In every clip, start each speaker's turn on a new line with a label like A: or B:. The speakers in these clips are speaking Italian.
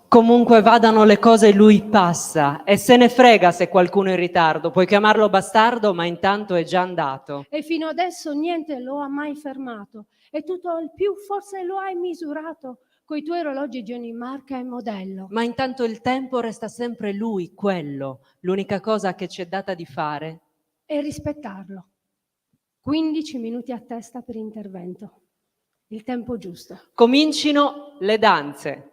A: Comunque vadano le cose, lui passa e se ne frega se qualcuno è in ritardo. Puoi chiamarlo bastardo, ma intanto è già andato.
B: E fino adesso niente lo ha mai fermato. E tutto al più forse lo hai misurato coi tuoi orologi di ogni marca e modello.
A: Ma intanto il tempo resta sempre lui, quello. L'unica cosa che ci è data di fare
B: E rispettarlo. 15 minuti a testa per intervento. Il tempo giusto.
A: Comincino le danze.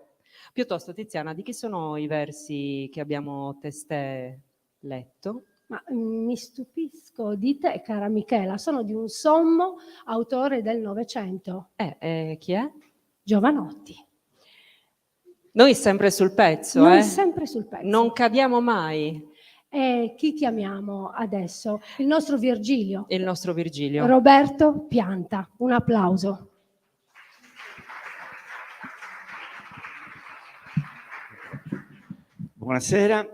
A: Piuttosto, Tiziana, di chi sono i versi che abbiamo testé letto?
B: Ma mi stupisco di te, cara Michela, sono di un sommo autore del Novecento.
A: Chi è?
B: Giovanotti.
A: Noi sempre sul pezzo,
B: Noi sempre sul pezzo.
A: Non cadiamo mai.
B: E chi chiamiamo adesso? Il nostro Virgilio.
A: Il nostro Virgilio.
B: Roberto Pianta. Un applauso.
C: Buonasera.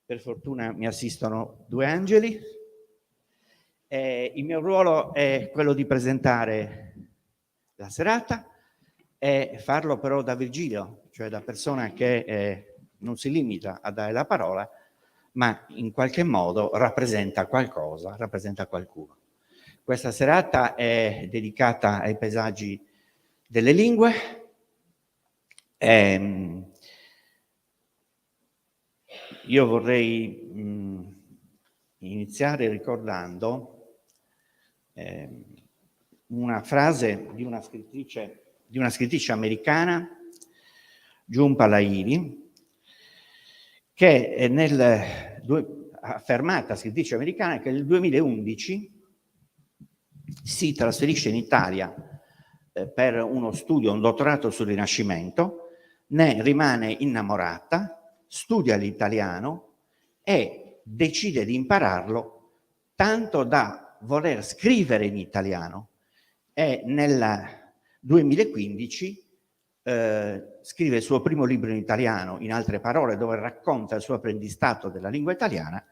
C: Per fortuna mi assistono due angeli. Il mio ruolo è quello di presentare la serata e farlo però da Virgilio, cioè da persona che non si limita a dare la parola, ma in qualche modo rappresenta qualcosa, rappresenta qualcuno. Questa serata è dedicata ai paesaggi delle lingue. Io vorrei iniziare ricordando una frase di una scrittrice americana, Jhumpa Lahiri, che affermata scrittrice americana che nel 2011 si trasferisce in Italia per uno studio, un dottorato sul Rinascimento, ne rimane innamorata, studia l'italiano e decide di impararlo tanto da voler scrivere in italiano e nel 2015 scrive il suo primo libro in italiano, In altre parole, dove racconta il suo apprendistato della lingua italiana,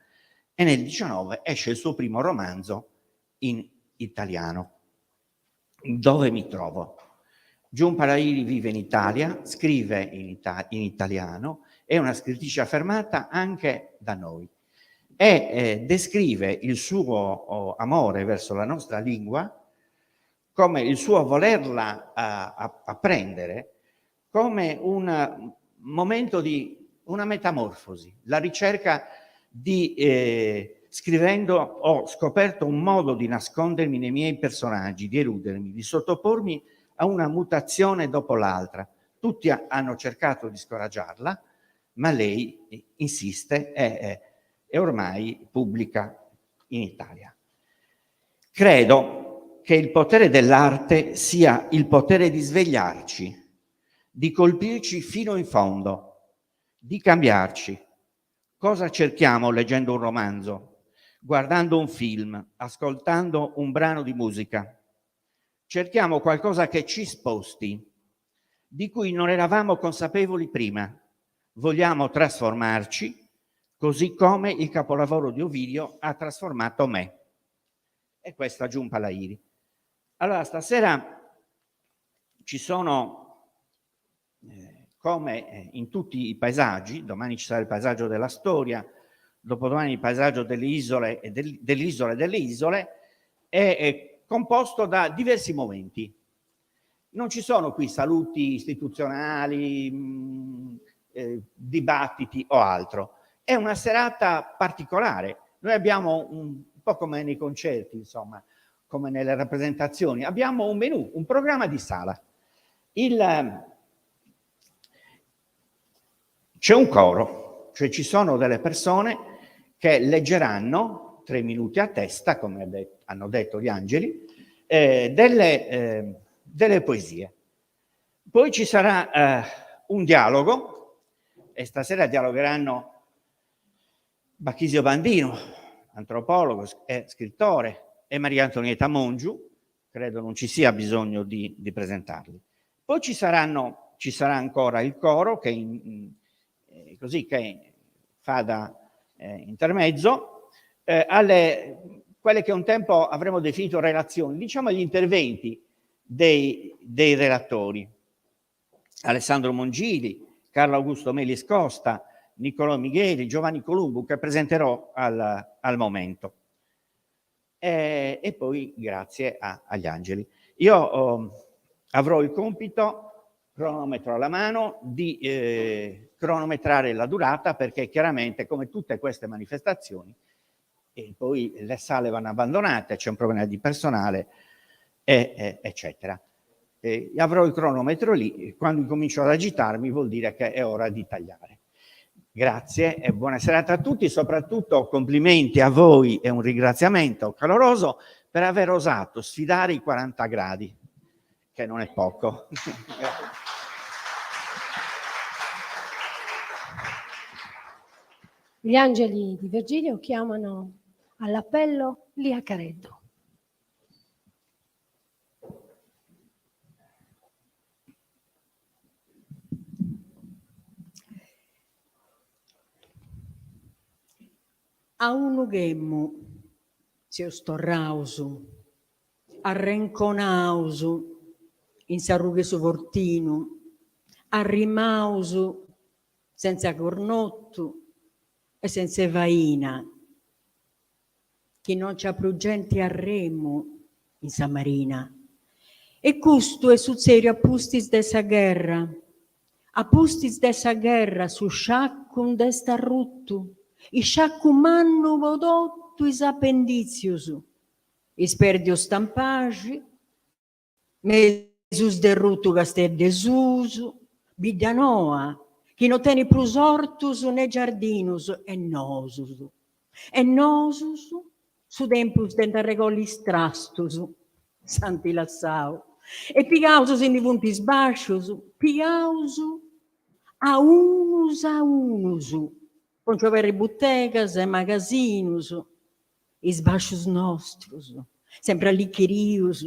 C: e nel 2019 esce il suo primo romanzo in italiano. Dove mi trovo? Jhumpa Lahiri vive in Italia, scrive in italiano, è una scrittrice affermata anche da noi e descrive il suo amore verso la nostra lingua come il suo volerla apprendere come un momento di una metamorfosi, la ricerca di scrivendo ho scoperto un modo di nascondermi nei miei personaggi, di eludermi, di sottopormi a una mutazione dopo l'altra. Tutti hanno cercato di scoraggiarla, ma lei insiste e ormai pubblica in Italia. Credo che il potere dell'arte sia il potere di svegliarci, di colpirci fino in fondo, di cambiarci. Cosa cerchiamo leggendo un romanzo, guardando un film, ascoltando un brano di musica? Cerchiamo qualcosa che ci sposti, di cui non eravamo consapevoli prima. Vogliamo trasformarci, così come il capolavoro di Ovidio ha trasformato me. E questa Jhumpa Lahiri. Allora, stasera ci sono, come in tutti i paesaggi, domani ci sarà il paesaggio della storia, dopodomani il paesaggio delle isole e delle isole, è composto da diversi momenti. Non ci sono qui saluti istituzionali, dibattiti o altro. È una serata particolare. Noi abbiamo un po' come nei concerti, insomma, come nelle rappresentazioni, abbiamo un menù, un programma di sala. C'è un coro, cioè ci sono delle persone che leggeranno 3 minuti a testa, come hanno detto gli angeli, delle poesie. Poi ci sarà un dialogo, e stasera dialogheranno Bachisio Bandino, antropologo e scrittore, e Maria Antonietta Mongiu, credo non ci sia bisogno di presentarli. Poi ci sarà ancora il coro che fa da intermezzo quelle che un tempo avremmo definito relazioni, diciamo gli interventi dei relatori. Alessandro Mongili, Carlo Augusto Melis Costa, Niccolò Migheli, Giovanni Columbu, che presenterò al momento. E poi grazie agli angeli. Io avrò il compito, cronometro alla mano, di cronometrare la durata, perché chiaramente, come tutte queste manifestazioni, e poi le sale vanno abbandonate, c'è un problema di personale, eccetera. Avrò il cronometro lì, quando incomincio ad agitarmi vuol dire che è ora di tagliare. Grazie e buona serata a tutti, soprattutto complimenti a voi e un ringraziamento caloroso per aver osato sfidare i 40 gradi, che non è poco.
B: Gli angeli di Virgilio chiamano all'appello Lia Careddu.
D: A unu ghemmu, se storrausu, arrenconausu, in s'arrughe su vortinu, arrimausu, senza cornottu e senza vaina, chi non c'ha prugenti a remu in sa marina. E custu è sul serio appustis dessa guerra, appustis dessa guerra su sciaccum desta ruttu, i sciaccu mannu vodottu is appendizius, is perdio stampagi, mesus derruttu castel desusu, bidanoa, chi non teni plus ortus ne giardinus e nosus su tempus denta regolli strastus, santi lassau, e pigausus in divuntis bascius, pigausu a unus, con cioveri buttegas e magasinus, is bascius nostrus, sempre allicchirius,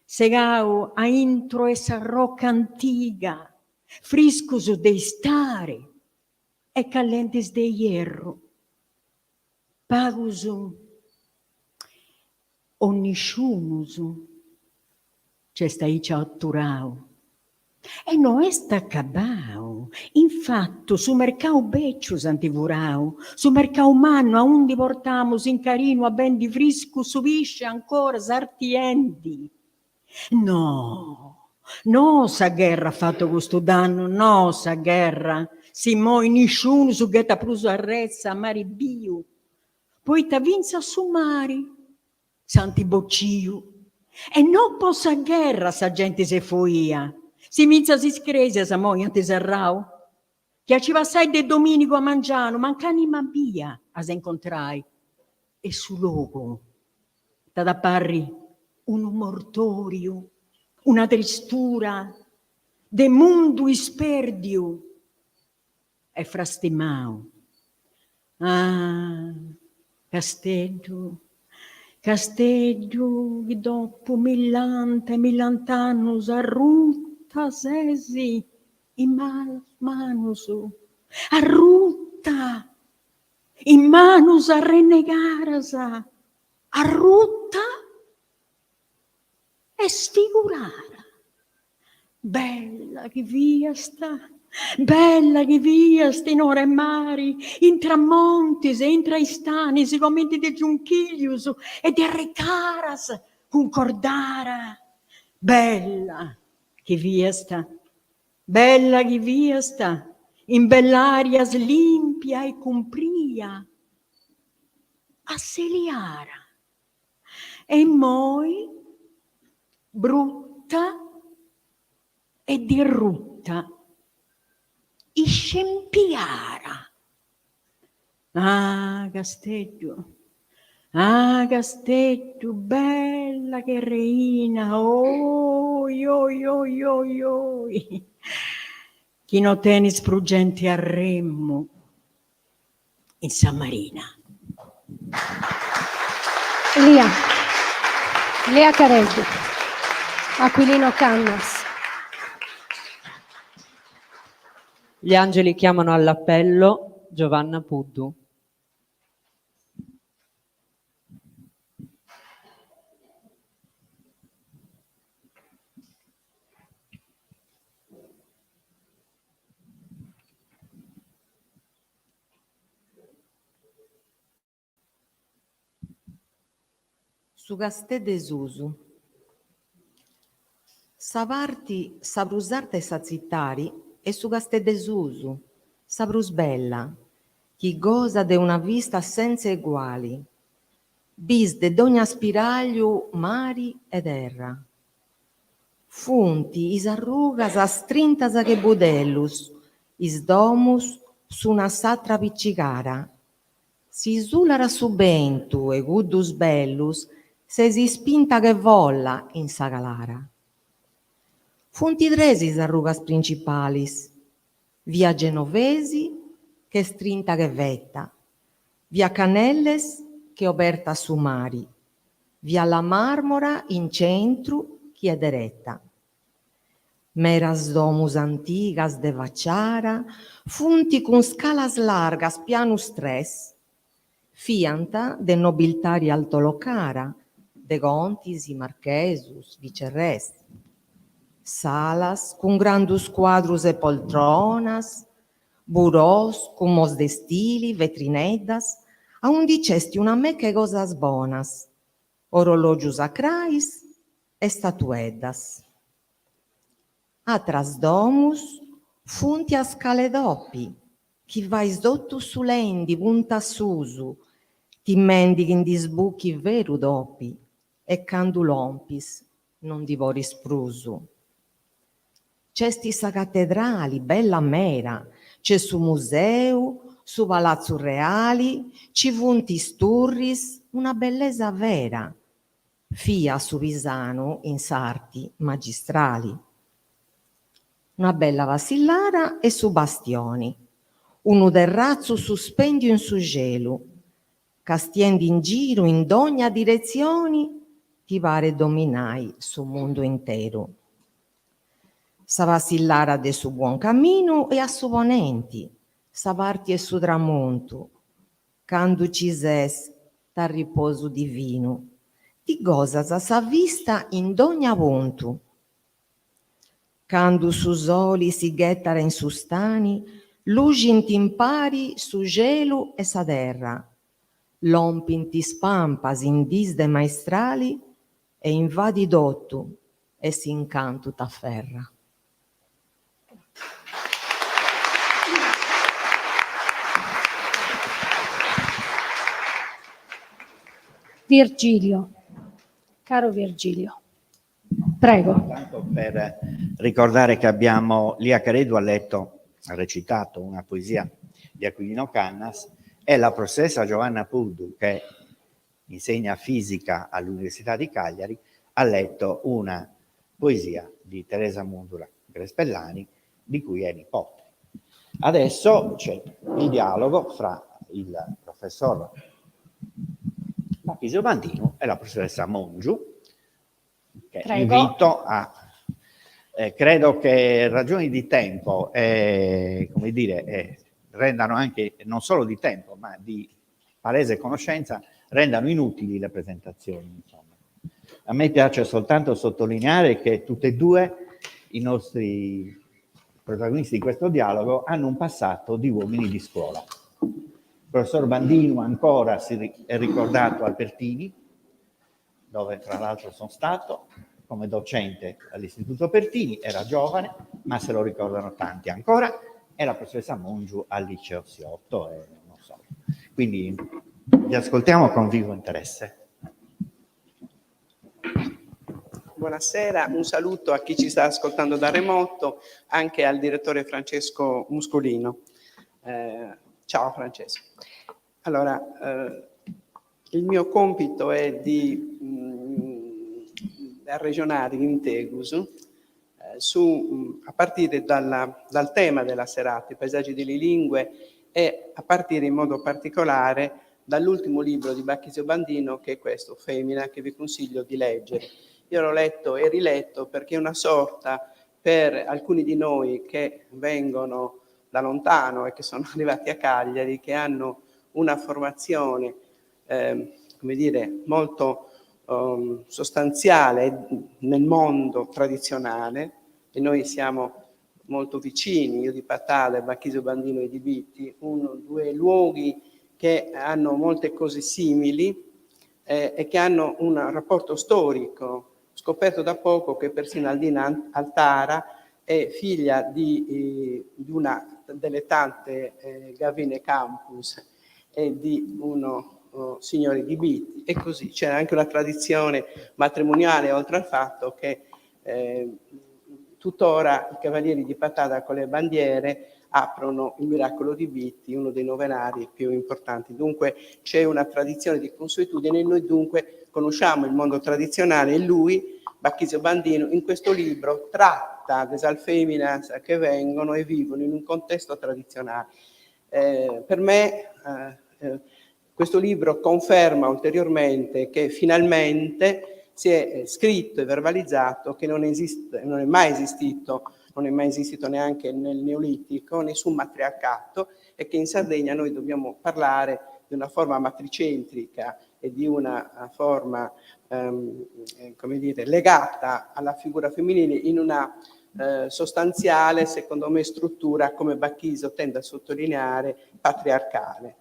D: segau a intro essa rocca antiga, friscus de stare e callentes de hierro, pagus onnisciunus, c'è staicia atturau. E non è staccabau, infatti su mercau beccius antivurau, su mercau manno a undi portamus in carino a ben di frisco subisce ancora sartiendi. No, sa guerra ha fatto questo danno, no, sa guerra, si moi nisciuno su ghetta plus arrezza a mari biu, poi ta vinza su mari, santi bocciu, e non possa guerra sa gente se foia, si minza si screse sa moi ante serrau, che ci va sai de domenico a mangiano, mancanima via a se incontrai, e su logo, da parri un mortorio, una tristura, de mundu isperdiu, e frastimau. Ah, Castello, che dopo millant'annus arrutta sesi in manus, arrutta in manus a renegarasa, arrutta e sfigurara. Bella che via sta, in ore e mari, in tramontis e in traistanis, commenti de giunchiglius e de recaras, concordara. Bella che via sta, in bell'arias limpia e cumpria, a Seliara. E moi, brutta e dirrutta, iscempiara. Ah, Castello, bella che reina, oi, oi, oi, oi, oi. Chi non tieni sprugenti a remmo in San Marina.
B: Lia Careddu, Aquilino Cannas.
A: Gli angeli chiamano all'appello Giovanna Puddu.
E: Su gastè desusu. Savarti, sabrusarte e sazittari e su gastè desusu, sabrus bella, chi goza de una vista senza eguali, bis de d'ogna spiragliu mari ed erra. Funti is arrugas astrintas che budellus, is domus su una satra piccigara. Si sulara su bentu e guddus bellus, se si spinta che volla in sa galara. Funti tres is arrugas principalis, via Genovesi che strinta che vetta, via Canelles che oberta su mari, via la Marmora in centru chi è deretta. Meras domus antigas de vacciara, funti con scalas largas, pianus tres, fianta de nobiltari altolocara, de gontis i marchesus, vicerres, salas con grandus quadrus e poltronas, burós con mos de stili, vetrineddas, a un dicesti una mecche cosas bonas, orologius acrais e statueddas. Atras domus funti a scale doppi, chi vais dottu sulendi punta susu, ti mendighin di sbucchi veru doppi, e candu lompis non divoris prusu. C'esti sa cattedrali, bella mera, c'è su museu, su palazzo reali, ci funti sturris, una bellezza vera. Fia su Pisano in sarti magistrali. Una bella vasillara e su bastioni, un terrazzo suspendio in su gelu, castiendi in giro in d'ogna direzioni, ti pare dominai su mondo intero. Sa vasillara de su buon cammino e a su ponenti, sa parti e su tramonto, candu ci ses ta riposo divino, ti gozas a sa vista in d'ogna puntu. Candu su soli si ghettara in su stani, lugint impari su gelu e sa terra, lompinti spampas in disde maestrali e invadi dottu e si incantu t'afferra.
B: Virgilio, caro Virgilio, prego.
C: Tanto per ricordare che abbiamo, Lia Caredu ha recitato una poesia di Aquilino Cannas, e la professoressa Giovanna Puddu, che insegna fisica all'Università di Cagliari, ha letto una poesia di Teresa Mundura Crespellani, di cui è nipote. Adesso c'è il dialogo fra il professor Bachisio Bandino e la professoressa Mongiu, che
B: Prego.
C: invito a... credo che ragioni di tempo, come dire, rendano anche, non solo di tempo, ma di palese conoscenza, rendano inutili le presentazioni. Insomma. A me piace soltanto sottolineare che tutte e due i nostri protagonisti di questo dialogo hanno un passato di uomini di scuola. Il professor Bandino ancora è ricordato al Pertini, dove tra l'altro sono stato come docente all'Istituto Pertini, era giovane, ma se lo ricordano tanti ancora, e la professoressa Mongiu al liceo Siotto, e non so. Quindi vi ascoltiamo con vivo interesse.
F: Buonasera, un saluto a chi ci sta ascoltando da remoto, anche al direttore Francesco Muscolino. Ciao Francesco. Allora, il mio compito è di arregionare l'integus a partire dal tema della serata, i paesaggi delle lingue, e a partire in modo particolare dall'ultimo libro di Bachisio Bandino, che è questo, Femmina, che vi consiglio di leggere. Io l'ho letto e riletto perché è una sorta, per alcuni di noi che vengono da lontano e che sono arrivati a Cagliari, che hanno una formazione, come dire, molto sostanziale nel mondo tradizionale, e noi siamo molto vicini, io di Patale, Bachisio Bandino e di Bitti, due luoghi che hanno molte cose simili, e che hanno un rapporto storico. Ho scoperto da poco che persino Aldina Altara è figlia di una delle tante Gavine Campus e di uno signore di Biti, e così c'era anche una tradizione matrimoniale, oltre al fatto che tuttora i Cavalieri di Patata con le bandiere aprono il Miracolo di Biti, uno dei novenari più importanti. Dunque c'è una tradizione di consuetudine e noi dunque conosciamo il mondo tradizionale, e lui, Bacchisio Bandino, in questo libro tratta le feminas che vengono e vivono in un contesto tradizionale. Per me questo libro conferma ulteriormente che finalmente si è scritto e verbalizzato che non è mai esistito neanche nel Neolitico nessun matriarcato, e che in Sardegna noi dobbiamo parlare di una forma matricentrica e di una forma come dire, legata alla figura femminile in una sostanziale, secondo me, struttura, come Bacchisio tende a sottolineare, patriarcale.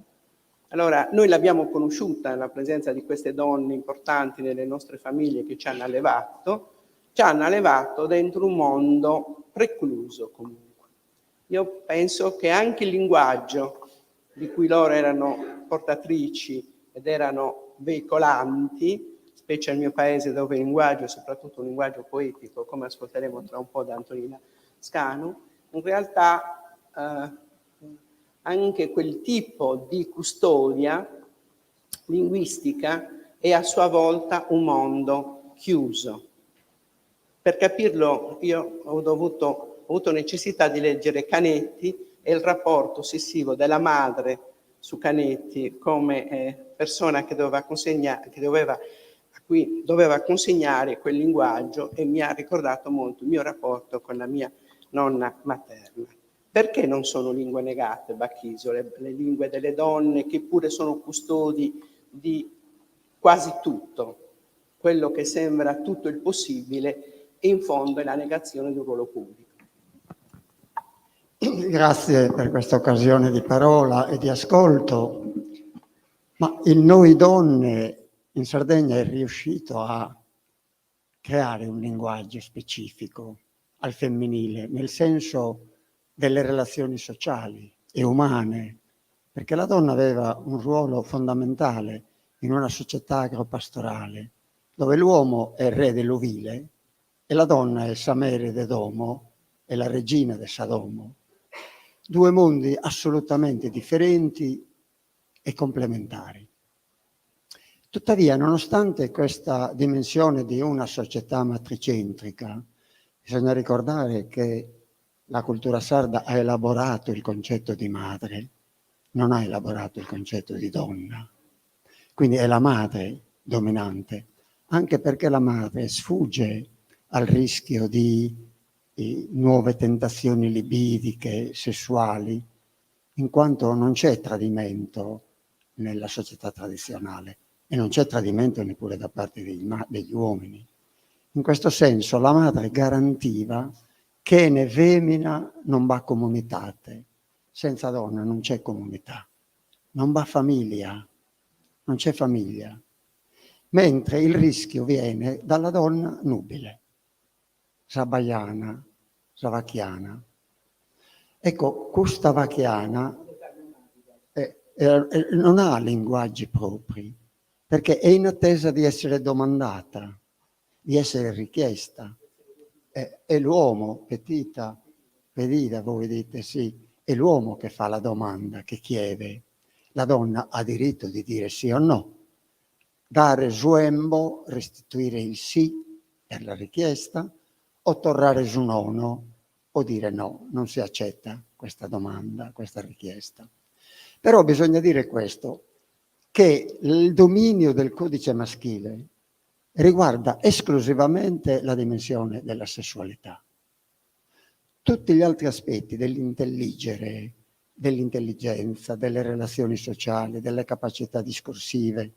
F: Allora, noi l'abbiamo conosciuta nella presenza di queste donne importanti nelle nostre famiglie che ci hanno allevato dentro un mondo precluso comunque. Io penso che anche il linguaggio di cui loro erano portatrici ed erano veicolanti, specie nel mio paese dove il linguaggio è soprattutto un linguaggio poetico, come ascolteremo tra un po' da Antonina Scanu, in realtà anche quel tipo di custodia linguistica è a sua volta un mondo chiuso. Per capirlo io ho avuto necessità di leggere Canetti e il rapporto ossessivo della madre su Canetti come persona che doveva a cui doveva consegnare quel linguaggio, e mi ha ricordato molto il mio rapporto con la mia nonna materna. Perché non sono lingue negate, Bacchisio, le lingue delle donne, che pure sono custodi di quasi tutto, quello che sembra tutto il possibile, e in fondo è la negazione di un ruolo pubblico.
G: Grazie per questa occasione di parola e di ascolto, ma il Noi Donne in Sardegna è riuscito a creare un linguaggio specifico al femminile, nel senso delle relazioni sociali e umane, perché la donna aveva un ruolo fondamentale in una società agropastorale, dove l'uomo è il re dell'ovile e la donna è Samere de Domo, è la regina de Sadomo. Due mondi assolutamente differenti e complementari. Tuttavia, nonostante questa dimensione di una società matricentrica, bisogna ricordare che la cultura sarda ha elaborato il concetto di madre, non ha elaborato il concetto di donna. Quindi è la madre dominante, anche perché la madre sfugge al rischio di nuove tentazioni libidiche, sessuali, in quanto non c'è tradimento nella società tradizionale e non c'è tradimento neppure da parte degli uomini. In questo senso la madre garantiva che ne femmina non va comunitate, senza donna non c'è comunità, non va famiglia, non c'è famiglia, mentre il rischio viene dalla donna nubile, sabaiana, savacchiana. Ecco, questa vacchiana non ha linguaggi propri, perché è in attesa di essere domandata, di essere richiesta. È l'uomo, petita, voi dite sì, è l'uomo che fa la domanda, che chiede. La donna ha diritto di dire sì o no, dare zuembo, restituire il sì per la richiesta, o tornare su no, o dire no, non si accetta questa domanda, questa richiesta. Però bisogna dire questo, che il dominio del codice maschile riguarda esclusivamente la dimensione della sessualità. Tutti gli altri aspetti dell'intelligere, dell'intelligenza, delle relazioni sociali, delle capacità discorsive,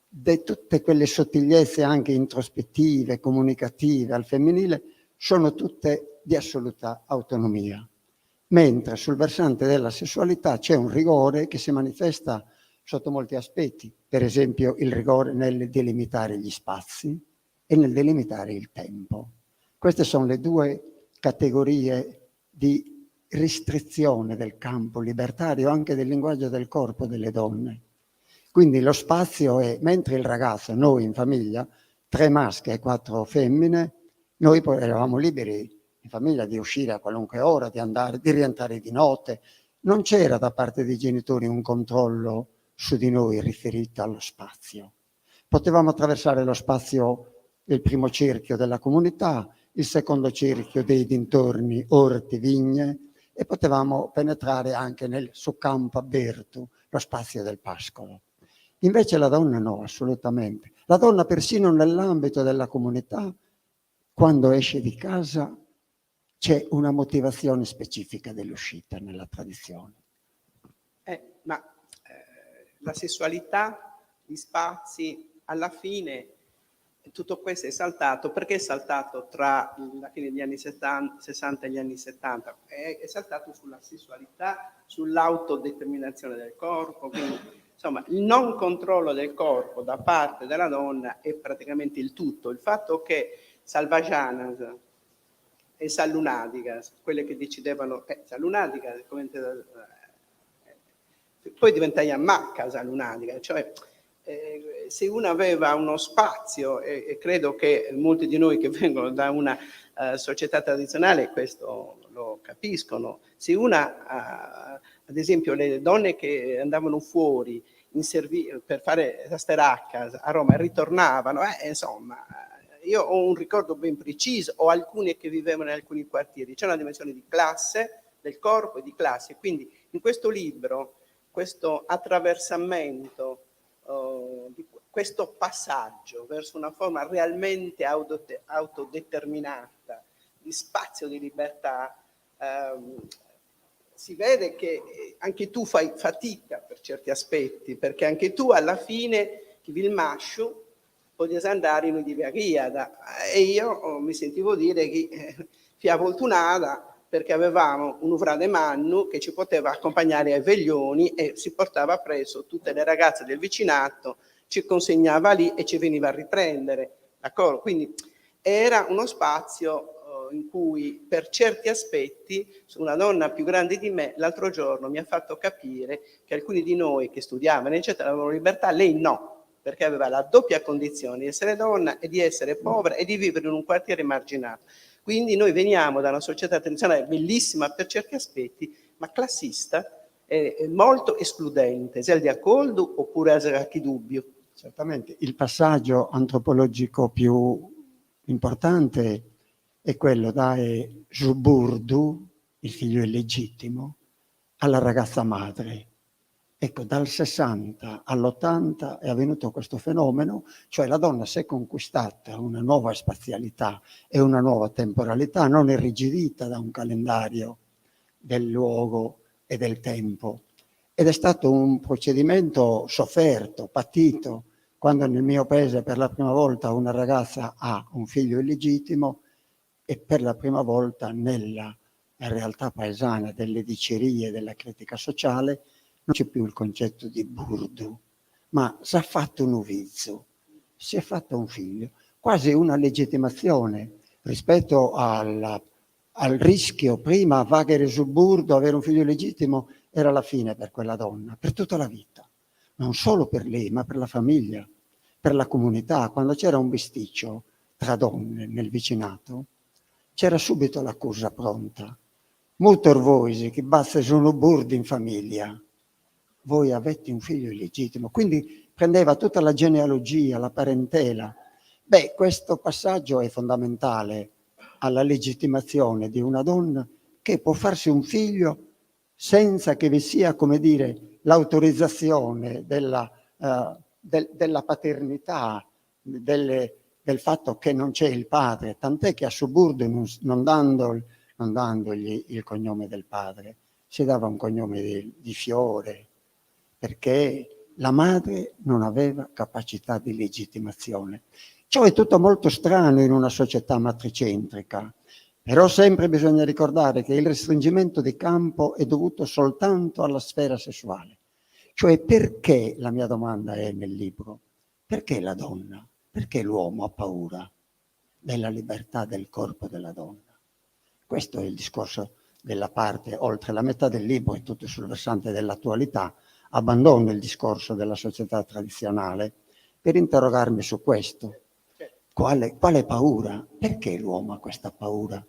G: di tutte quelle sottigliezze anche introspettive, comunicative al femminile, sono tutte di assoluta autonomia. Mentre sul versante della sessualità c'è un rigore che si manifesta sotto molti aspetti, per esempio il rigore nel delimitare gli spazi e nel delimitare il tempo. Queste sono le due categorie di restrizione del campo libertario, anche del linguaggio del corpo delle donne. Quindi lo spazio è, mentre il ragazzo, noi in famiglia, 3 maschi e 4 femmine, noi poi eravamo liberi in famiglia di uscire a qualunque ora, di andare, di rientrare di notte. Non c'era da parte dei genitori un controllo su di noi riferito allo spazio. Potevamo attraversare lo spazio del primo cerchio della comunità, il secondo cerchio dei dintorni, orti, vigne, e potevamo penetrare anche su campo aperto, lo spazio del pascolo. Invece la donna no, assolutamente. La donna persino nell'ambito della comunità, quando esce di casa, c'è una motivazione specifica dell'uscita nella tradizione.
F: La sessualità, gli spazi, alla fine tutto questo è saltato. Perché è saltato tra la fine degli anni 60 e gli anni 70? È saltato sulla sessualità, sull'autodeterminazione del corpo, quindi insomma il non controllo del corpo da parte della donna è praticamente il tutto. Il fatto che salvagianas e salunadigas, quelle che decidevano, salunadigas, poi diventa Yammacca salunadica, cioè se uno aveva uno spazio, e credo che molti di noi che vengono da una società tradizionale questo lo capiscono, se una, ad esempio le donne che andavano fuori per fare la steracca a Roma e ritornavano, insomma, io ho un ricordo ben preciso, o alcune che vivevano in alcuni quartieri, c'è una dimensione di classe, del corpo e di classe, quindi in questo libro questo attraversamento, questo passaggio verso una forma realmente autodeterminata di spazio di libertà, si vede che anche tu fai fatica per certi aspetti, perché anche tu alla fine chi vi il mascio potete andare in un'diviaghiada, e io mi sentivo dire che fia voltunata perché avevamo un Uvrade Mannu che ci poteva accompagnare ai veglioni e si portava presso tutte le ragazze del vicinato, ci consegnava lì e ci veniva a riprendere, d'accordo? Quindi era uno spazio in cui per certi aspetti una donna più grande di me l'altro giorno mi ha fatto capire che alcuni di noi che studiavano eccetera avevano libertà, lei no, perché aveva la doppia condizione di essere donna e di essere povera e di vivere in un quartiere marginato. Quindi noi veniamo da una società tradizionale bellissima per certi aspetti, ma classista, molto escludente, se di accoldo oppure a chi dubbio.
G: Certamente il passaggio antropologico più importante è quello da Zuburdu, il figlio illegittimo, alla ragazza madre. Ecco, dal 60 all'80 è avvenuto questo fenomeno, cioè la donna si è conquistata una nuova spazialità e una nuova temporalità, non irrigidita da un calendario del luogo e del tempo. Ed è stato un procedimento sofferto, patito, quando nel mio paese per la prima volta una ragazza ha un figlio illegittimo e per la prima volta nella realtà paesana delle dicerie della critica sociale non c'è più il concetto di burdu, ma si è fatto un uvizzo, si è fatto un figlio, quasi una legittimazione rispetto al rischio. Prima vaghere sul burdo, avere un figlio legittimo era la fine per quella donna, per tutta la vita, non solo per lei, ma per la famiglia, per la comunità. Quando c'era un bisticcio tra donne nel vicinato, c'era subito l'accusa pronta. Molto voi che basta sono burdi in famiglia. Voi avete un figlio illegittimo, quindi prendeva tutta la genealogia, la parentela. Beh, questo passaggio è fondamentale alla legittimazione di una donna che può farsi un figlio senza che vi sia, come dire, l'autorizzazione della paternità, del fatto che non c'è il padre, tant'è che a Suburdo, non dandogli il cognome del padre, si dava un cognome di Fiore, perché la madre non aveva capacità di legittimazione. Ciò è tutto molto strano in una società matricentrica, però sempre bisogna ricordare che il restringimento di campo è dovuto soltanto alla sfera sessuale, Cioè, perché, la mia domanda è nel libro, perché la donna, perché l'uomo ha paura della libertà del corpo della donna? Questo è il discorso della parte, oltre la metà del libro è tutto sul versante dell'attualità, abbandono il discorso della società tradizionale per interrogarmi su questo. Quale paura? Perché l'uomo ha questa paura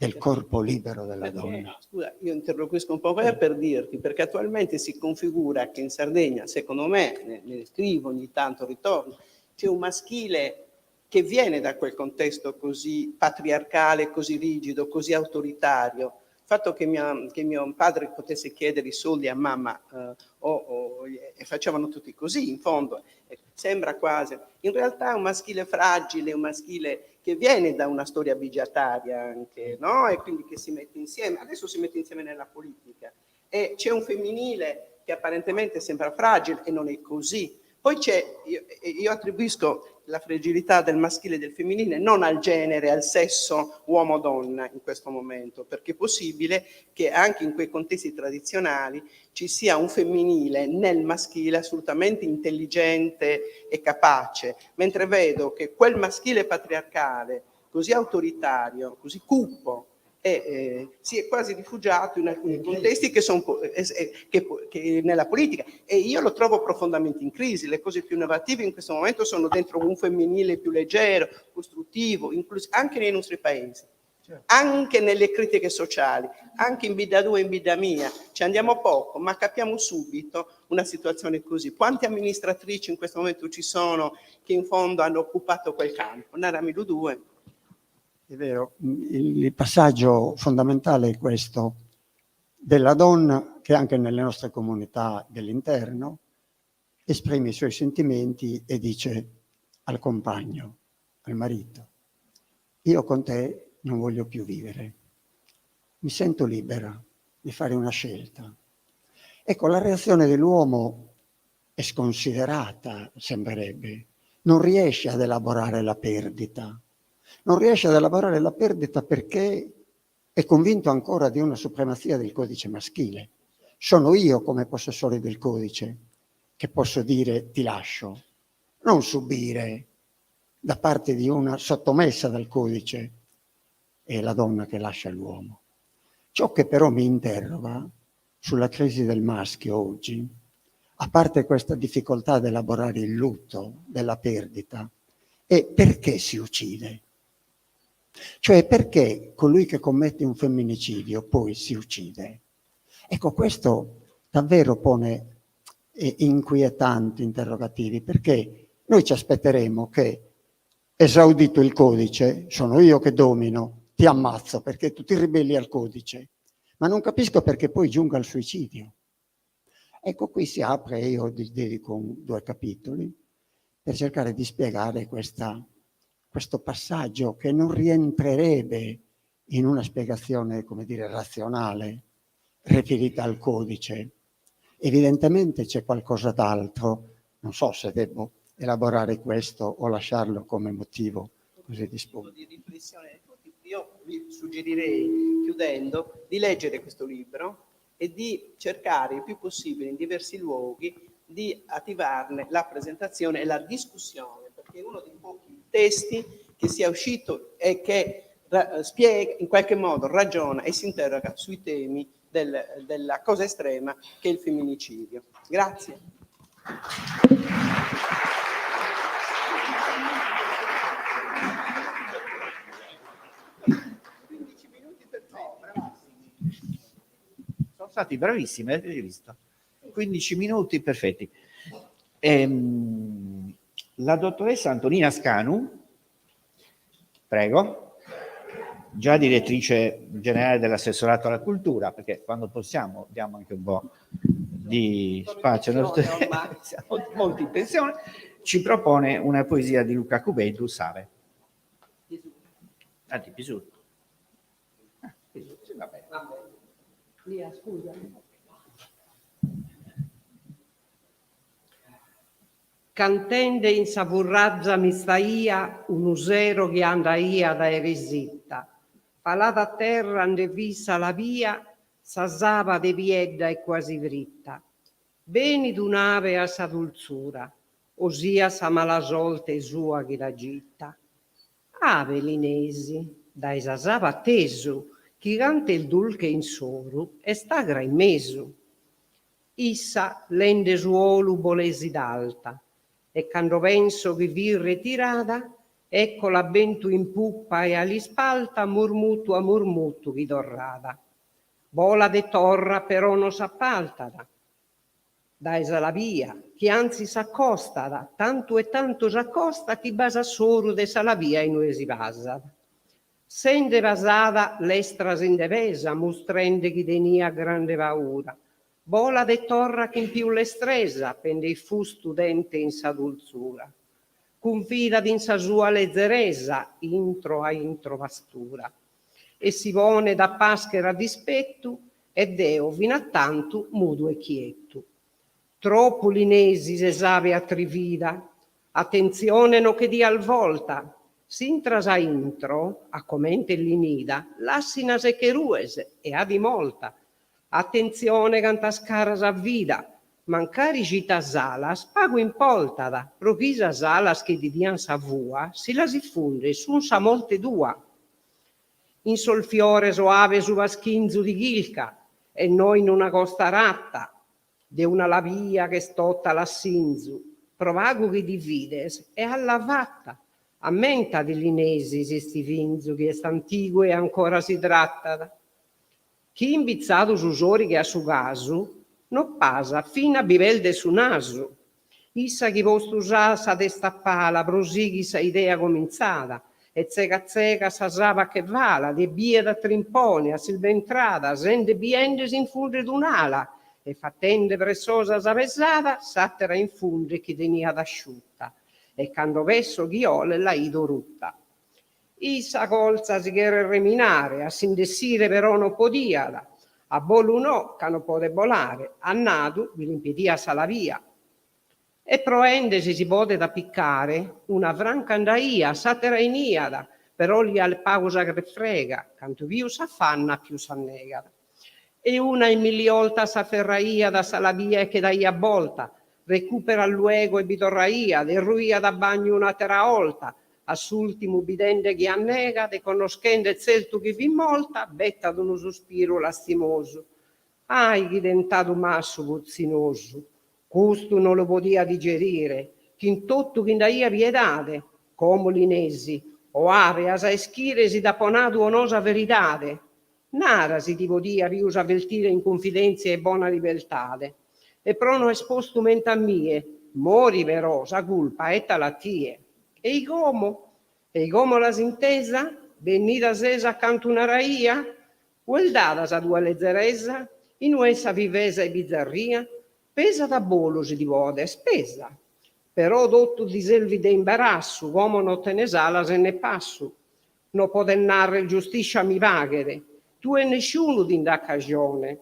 G: del corpo libero della donna?
F: Scusa, io interloquisco un po' per dirti, perché attualmente si configura che in Sardegna, secondo me, ne scrivo ogni tanto, ritorno, c'è un maschile che viene da quel contesto così patriarcale, così rigido, così autoritario. Il fatto che mio padre potesse chiedere i soldi a mamma e facevano tutti così, in fondo, sembra quasi. In realtà è un maschile fragile, un maschile che viene da una storia bigiataria anche, no? E quindi che si mette insieme, adesso si mette insieme nella politica. E c'è un femminile che apparentemente sembra fragile e non è così. Poi io attribuisco la fragilità del maschile e del femminile non al genere, al sesso uomo-donna in questo momento, perché è possibile che anche in quei contesti tradizionali ci sia un femminile nel maschile assolutamente intelligente e capace, mentre vedo che quel maschile patriarcale così autoritario, così cupo, si è quasi rifugiato in alcuni contesti che sono che nella politica, e io lo trovo profondamente in crisi. Le cose più innovative in questo momento sono dentro un femminile più leggero, costruttivo, anche nei nostri paesi, anche nelle critiche sociali, anche in vita tua e in vita mia. Ci andiamo poco, ma capiamo subito una situazione così. Quante amministratrici in questo momento ci sono che in fondo hanno occupato quel campo? Naramilu 2.
G: È vero, il passaggio fondamentale è questo, della donna che anche nelle nostre comunità dell'interno esprime i suoi sentimenti e dice al compagno, al marito: io con te non voglio più vivere, mi sento libera di fare una scelta. Ecco, la reazione dell'uomo è sconsiderata, sembrerebbe, non riesce ad elaborare la perdita. Non riesce ad elaborare la perdita perché è convinto ancora di una supremazia del codice maschile. Sono io, come possessore del codice, che posso dire ti lascio, non subire da parte di una sottomessa dal codice è la donna che lascia l'uomo. Ciò che però mi interroga sulla crisi del maschio oggi, a parte questa difficoltà ad elaborare il lutto della perdita, è perché si uccide. Cioè, perché colui che commette un femminicidio poi si uccide? Ecco, questo davvero pone inquietanti interrogativi, perché noi ci aspetteremo che, esaudito il codice, sono io che domino, ti ammazzo perché tu ti ribelli al codice, ma non capisco perché poi giunga al suicidio. Ecco, qui si apre, io dedico 2 capitoli per cercare di spiegare questo passaggio che non rientrerebbe in una spiegazione, come dire, razionale, riferita al codice. Evidentemente c'è qualcosa d'altro, non so se devo elaborare questo o lasciarlo come motivo così di spunto.
F: Di riflessione. Io vi suggerirei, chiudendo, di leggere questo libro e di cercare il più possibile in diversi luoghi di attivarne la presentazione e la discussione, perché è uno dei pochi testi che sia uscito e che spiega, in qualche modo ragiona e si interroga sui temi della cosa estrema che è il femminicidio. Grazie.
C: Sono stati bravissimi, avete visto? 15 minuti perfetti. La dottoressa Antonina Scanu, prego, già direttrice generale dell'assessorato alla cultura, perché quando possiamo diamo anche un po' di spazio, siamo molto in tensione, ci propone una poesia di Luca Cubeddu, Save. Di Pisù. Sì, va bene.
B: Lia, scusa.
H: Cantende in savurrazza mi staia un usero che andaia da Eresitta. Palata a terra ande vista la via, s'asava de piedda e quasi vritta. beni d'un'ave a sa dulzura, osia sa malasolte sua chi la gitta. Ave linesi, da esasava atteso, chi cante il dulche in soru e stagra in mesu. Issa lende suolu bolesi d'alta, e quando penso che vi ritirata, eccola bentu in puppa e all'ispalta murmutu a murmutu chi dorrada. Vola de torra però non s'appaltada, da esa la via, chi anzi s'accostada, tanto e tanto s'accosta chi basa soru de sa la via in uesi vasada. Sende vasada l'estra sindevesa, mostrende chi tenia grande paura. Vola de torra che in più l'estresa, pende i fu studente in sa dulzura. Confida in sa sua lezzeresa, intro a intro vastura. E si pone da paschera dispetto, e deo fino a tanto mudo e chieto. Troppo linesi se sabe attrivida, attenzione no che dia al volta, s'intras a intro, a commente l'inida, lassina se che ruese e a di molta. Attenzione cantas caras a vida, mancari cita salas, pago in poltada, provisa salas che di dian sa vua, si la si funde, sun sa molte dua. In sol fiore soave su vaschinzu di ghilca, e noi in una costa ratta, de una lavia che stotta l'assinzu, provago che divides e alla vatta, ammenta di linesi si sti vinzu, che est antico e ancora si tratta. Chi imbizzato su sori che a su casu, non pasa fino a bivelde su naso. Issa chi posto usà sa destappala, prosighi sa idea cominciata, e zega sa sava che vala, de bie da trimpone, a silventrada, sende biende si infunde d'un'ala, e fattende pressosa sa pesata, sattera infunde chi tenia d'asciutta, e quando vesso ghiole la ido rutta. Issa colza si chiede reminare, a s'indessire però non podiada, a bolu no, che non pode volare, a nadu vi l'impedia sa la via. E proendesi si pode da piccare una franca andaia, satera iniada, però gli al pausa che frega, canto più s'affanna più s'annega. E una in miliolta s'afferraia da sa la via e che da ia volta, recupera luego e bitorraia, derruia da bagno una terra olta, assultimo bidende chi annega, de conoscende zeltu chi vi molta, betta ad uno sospiro lastimoso. Ai chi dentato masso puzzinoso, custo non lo podia digerire, chi in tutto chi daia piedade, come linesi, o ave asa eschiresi da ponato onosa veritade, nara si ti podia pius avvertire in confidenza e buona libertade, e prono esposto menta mie, mori però, sa culpa, etta la tie. E come la sintesa, venida sesa accanto una raia, quel data sa tua lezzeresa, in uessa vivesa e bizzarria, pesa da bolo si divode, spesa. Però dotto di selvi de imbarasso, come non te ne sala se ne passo. Non pode narre il giustiscia mi paghere, tu e nessuno din da cagione.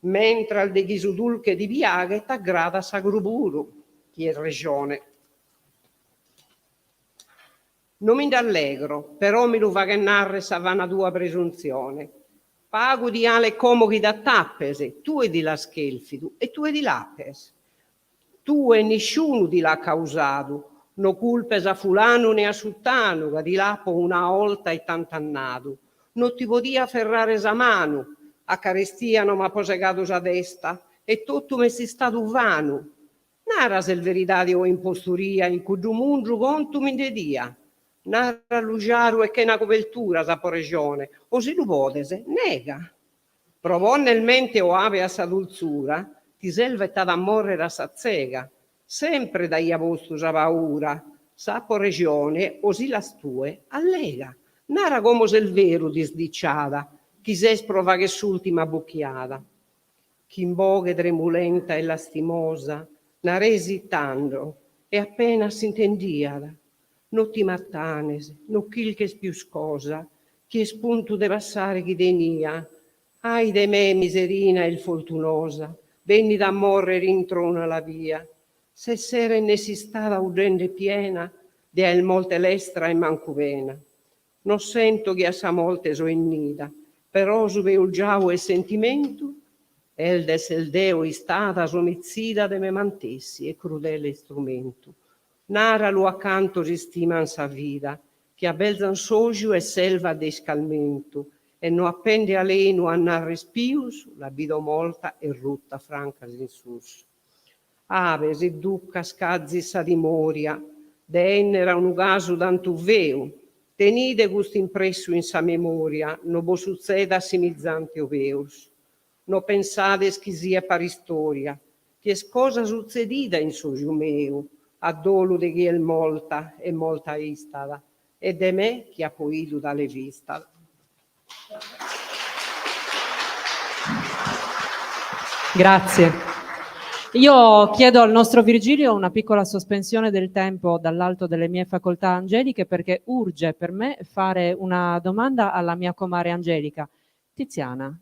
H: Mentre al de ghisudulche di viaghe t'aggrada sa gruburu, chi è regione. Non mi d'allegro, però mi lo va che narre sa vana tua presunzione. Pago di ale comodi da tappese, tu e di la schelfidu e tu e di lapes. Tu e nessuno di l'ha causato, no culpes a fulano né a suttano, che di lapo una volta e tant'annato. Non ti podia ferrare sa mano, a carestiano ma posegato sa desta, e tutto me si stato vano. Nara se il verità o imposturia, in cui mungiu conto mi de dia. Narra lugiaru e che una copertura sa regione, o si lu potese, nega. Provò nel mente o ave a sa dulzura, ti selvetta da morrere a sa zega, sempre da ia posto sa paura, sa regione, o si la stue, allega. Nara come se il vero disdicciata, chi s'esprova che s'ultima bucchiata. Chi in boghe tremulenta e lastimosa, nara esitando, e appena s'intendiada. Non ti mattanes, non chil che più scosa, chi è spunto de passare chi denia. Ai de me, miserina il fortunosa, venni da morrere introna la via. Se sera ne si stava udende piena, de il molte lestra e mancuvena. Non sento che a sa molte so innida, però su veu giau e sentimento, eldes el deo istata somizida de me mantessi e crudele instrumento. Nara lo accanto ristiman sa vida, che a belzan sogiu e selva de scalmento, e no appende a lei no annar respius, la bido molta e rutta franca in sus. Ave, se ducca scazzi sa dimoria, de ennera un ugasu dantu veu, tenide gust impressu in sa memoria, no bo succeda simizzante oveus. No pensades chi sia paristoria, che es cosa succedida in sogiu meu, a dolu de chi el molta e molta istada, e de me chi ha poidu dalle vista.
A: Grazie. Io chiedo al nostro Virgilio una piccola sospensione del tempo dall'alto delle mie facoltà angeliche, perché urge per me fare una domanda alla mia comare Angelica. Tiziana,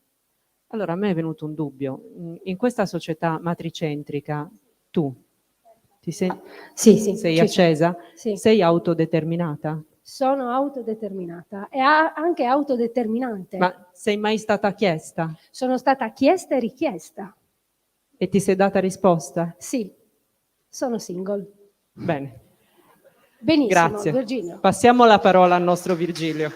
A: allora a me è venuto un dubbio. In questa società matricentrica tu
B: Sì,
A: sei accesa?
B: Sì.
A: Sei autodeterminata?
B: Sono autodeterminata e anche autodeterminante.
A: Ma sei mai stata chiesta?
B: Sono stata chiesta e richiesta.
A: E ti sei data risposta?
B: Sì, sono single.
A: Bene,
B: Benissimo,
A: grazie.
B: Virgilio.
A: Passiamo la parola al nostro Virgilio.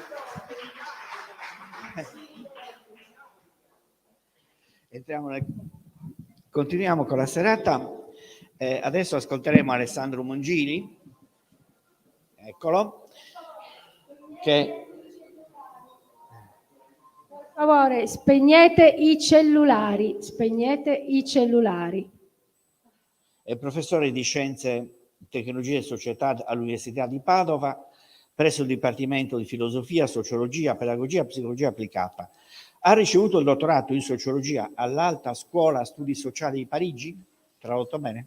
C: Continuiamo con la serata. Adesso ascolteremo Alessandro Mongini, eccolo, che...
B: Per favore, spegnete i cellulari, spegnete i cellulari.
C: È professore di Scienze, Tecnologie e Società all'Università di Padova, presso il Dipartimento di Filosofia, Sociologia, Pedagogia e Psicologia Applicata. Ha ricevuto il dottorato in Sociologia all'Alta Scuola Studi Sociali di Parigi, tradotto bene?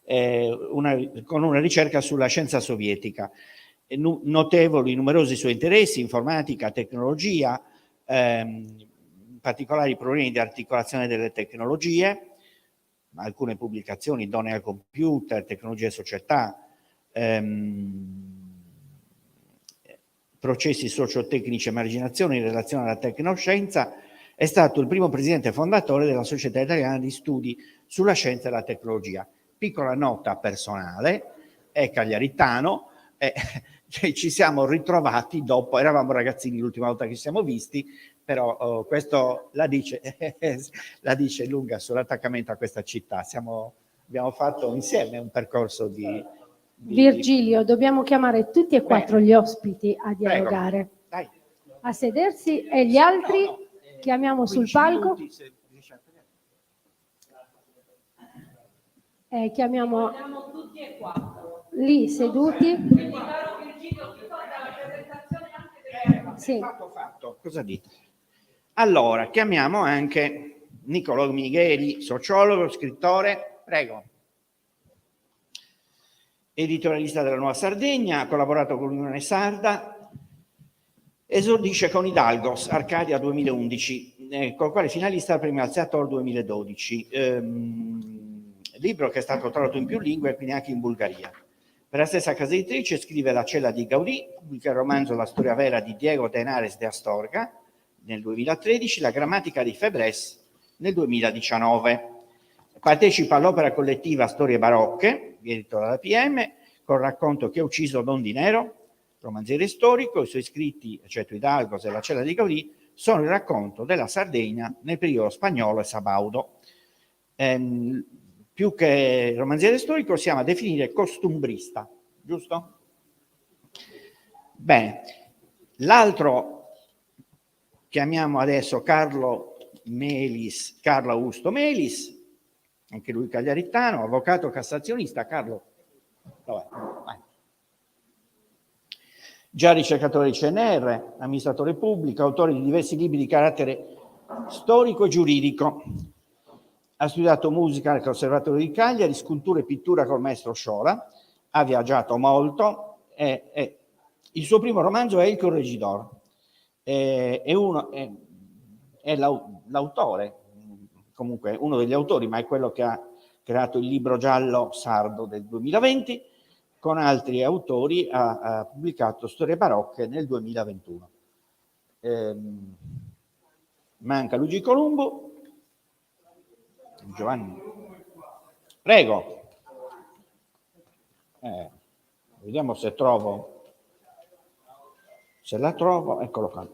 C: Con una ricerca sulla scienza sovietica. Notevoli numerosi suoi interessi: informatica, tecnologia, particolari problemi di articolazione delle tecnologie, alcune pubblicazioni, donne al computer, tecnologia e società, processi sociotecnici e marginazione in relazione alla tecnoscienza. È stato il primo presidente fondatore della Società Italiana di Studi sulla Scienza e la Tecnologia. Piccola nota personale, è cagliaritano, ci siamo ritrovati dopo, eravamo ragazzini l'ultima volta che ci siamo visti, però questo la dice lunga sull'attaccamento a questa città. Abbiamo fatto insieme un percorso di...
B: Virgilio, dobbiamo chiamare tutti e quattro gli ospiti a dialogare.
C: Dai.
B: A sedersi e gli altri chiamiamo sul palco. Chiamiamo tutti e quattro. Lì seduti. Sì.
C: Fatto. Cosa dite? Allora, chiamiamo anche Niccolò Migheli, sociologo, scrittore, prego. Editorialista della Nuova Sardegna, ha collaborato con l'Unione Sarda, esordisce con Hidalgos, Arcadia 2011, con il quale finalista al premio Alzeator 2012, libro che è stato tradotto in più lingue, quindi anche in Bulgaria. Per la stessa casa editrice scrive La cella di Gaudì, pubblica il romanzo La storia vera di Diego de Henares de Astorga nel 2013, La grammatica di Febres nel 2019. Partecipa all'opera collettiva Storie barocche, edito dalla PM, col racconto Chi ha ucciso Don Dinero, romanziere storico. I suoi scritti, eccetto Hidalgos e La cella di Gaudì, sono il racconto della Sardegna nel periodo spagnolo e sabaudo. Più che romanziere storico si ama definire costumbrista, giusto? Bene, l'altro chiamiamo adesso Carlo Augusto Melis, anche lui cagliaritano, avvocato cassazionista. Carlo, vai. Già ricercatore di CNR, amministratore pubblico, autore di diversi libri di carattere storico e giuridico. Ha studiato musica al Conservatorio di Cagliari, scultura e pittura col maestro Sciola, ha viaggiato molto, il suo primo romanzo è Il Corregidor, è l'autore, comunque uno degli autori, ma è quello che ha creato il libro giallo sardo del 2020, con altri autori ha pubblicato Storie barocche nel 2021. Manca Luigi Colombo, Giovanni. Prego. Vediamo se trovo. Se la trovo, eccolo qua.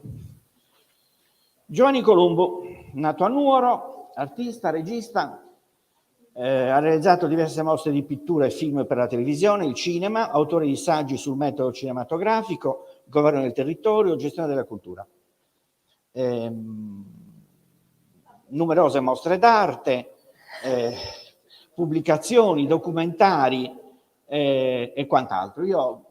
C: Giovanni Columbu, nato a Nuoro, artista, regista, ha realizzato diverse mostre di pittura e film per la televisione, il cinema, autore di saggi sul metodo cinematografico, governo del territorio, gestione della cultura. Numerose mostre d'arte, pubblicazioni, documentari e quant'altro. Io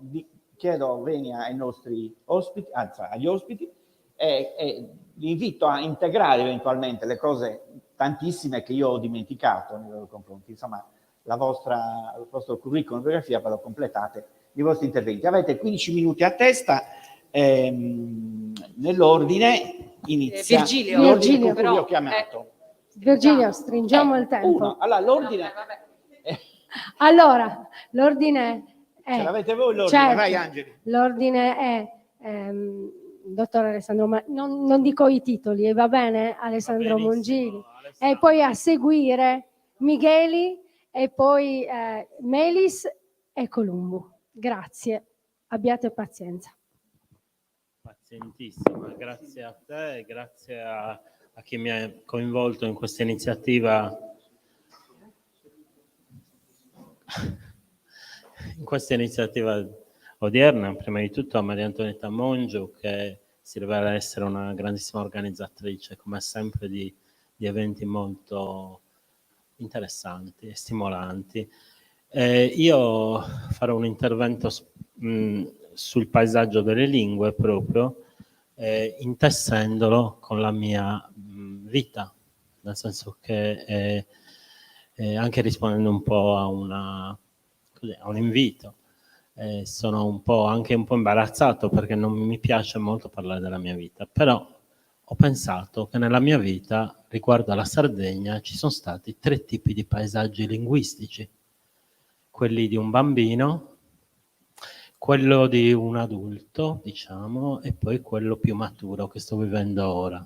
C: chiedo venia ai nostri ospiti, anzi agli ospiti, e vi invito a integrare eventualmente le cose tantissime che io ho dimenticato nei loro confronti. Insomma, il vostro curriculum, biografia, poi lo completate i vostri interventi. Avete 15 minuti a testa, nell'ordine inizia.
B: Virgilio,
C: però, vi ho chiamato.
B: Virgilio, stringiamo il tempo.
C: Uno. Allora, l'ordine...
B: Allora, l'ordine è...
C: Ce l'avete voi l'ordine?
B: Certo,
C: Vai, Angeli.
B: l'ordine è... dottor Alessandro, non dico i titoli, va bene? Alessandro Mongili. E poi a seguire Micheli e poi Melis e Columbu. Grazie, abbiate pazienza.
I: Pazientissima, grazie a te e grazie a chi mi ha coinvolto in questa iniziativa. In questa iniziativa odierna, prima di tutto a Maria Antonietta Mongiu, che si rivela essere una grandissima organizzatrice, come sempre, di eventi molto interessanti e stimolanti. Io farò un intervento sul paesaggio delle lingue proprio, intessendolo con la mia vita, nel senso che anche rispondendo un po' a un invito. Sono anche un po' imbarazzato perché non mi piace molto parlare della mia vita, però ho pensato che nella mia vita riguardo alla Sardegna ci sono stati 3 tipi di paesaggi linguistici: quelli di un bambino, quello di un adulto, diciamo, e poi quello più maturo che sto vivendo ora.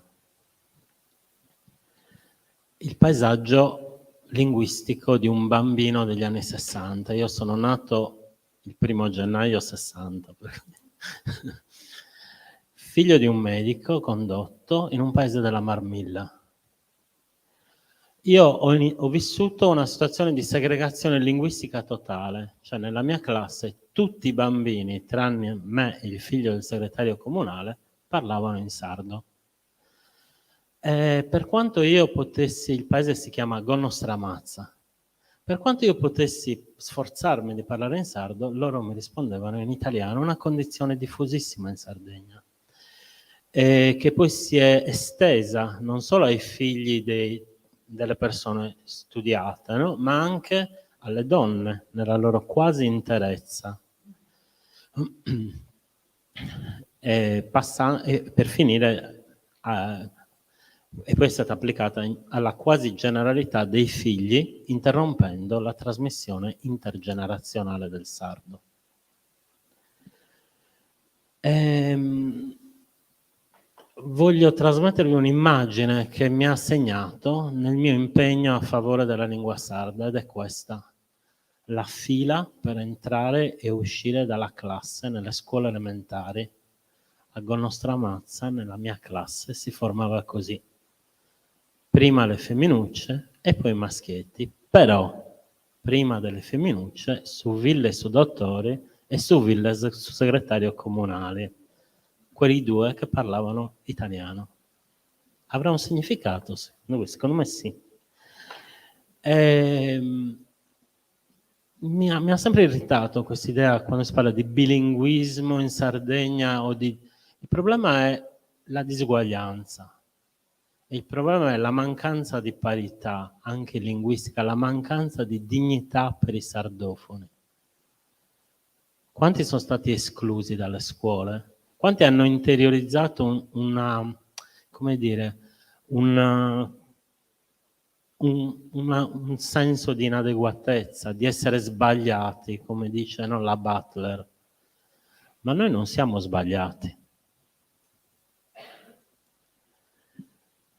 I: Il paesaggio linguistico di un bambino degli anni 60. Io sono nato il 1° gennaio 60, figlio di un medico condotto in un paese della Marmilla. Io ho vissuto una situazione di segregazione linguistica totale, cioè nella mia classe tutti i bambini, tranne me, il figlio del segretario comunale, parlavano in sardo. Per quanto io potessi, il paese si chiama Gonostramazza, per quanto io potessi sforzarmi di parlare in sardo, loro mi rispondevano in italiano, una condizione diffusissima in Sardegna, che poi si è estesa non solo ai figli delle persone studiate, no? Ma anche alle donne, nella loro quasi interezza. Per finire, e poi è stata applicata alla quasi generalità dei figli, interrompendo la trasmissione intergenerazionale del sardo. Voglio trasmettervi un'immagine che mi ha segnato nel mio impegno a favore della lingua sarda, ed è questa: la fila per entrare e uscire dalla classe nelle scuole elementari. A Gonostramazza, nella mia classe, si formava così: prima le femminucce e poi i maschietti, però prima delle femminucce su ville su dottori e su ville su segretario comunale, quelli 2 che parlavano italiano. Avrà un significato? Secondo me sì. Mi ha sempre irritato questa idea quando si parla di bilinguismo in Sardegna il problema è la disuguaglianza. Il problema è la mancanza di parità, anche linguistica, la mancanza di dignità per i sardofoni. Quanti sono stati esclusi dalle scuole? Quanti hanno interiorizzato un senso di inadeguatezza, di essere sbagliati, come dice la Butler? Ma noi non siamo sbagliati.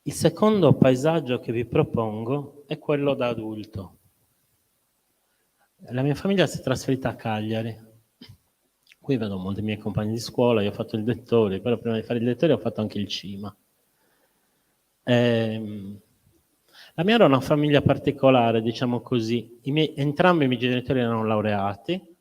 I: Il secondo paesaggio che vi propongo è quello da adulto. La mia famiglia si è trasferita a Cagliari. Qui vedo molti miei compagni di scuola, io ho fatto il Dettori, però prima di fare il Dettori ho fatto anche il CIMA. La mia era una famiglia particolare, diciamo così. Entrambi i miei genitori erano laureati.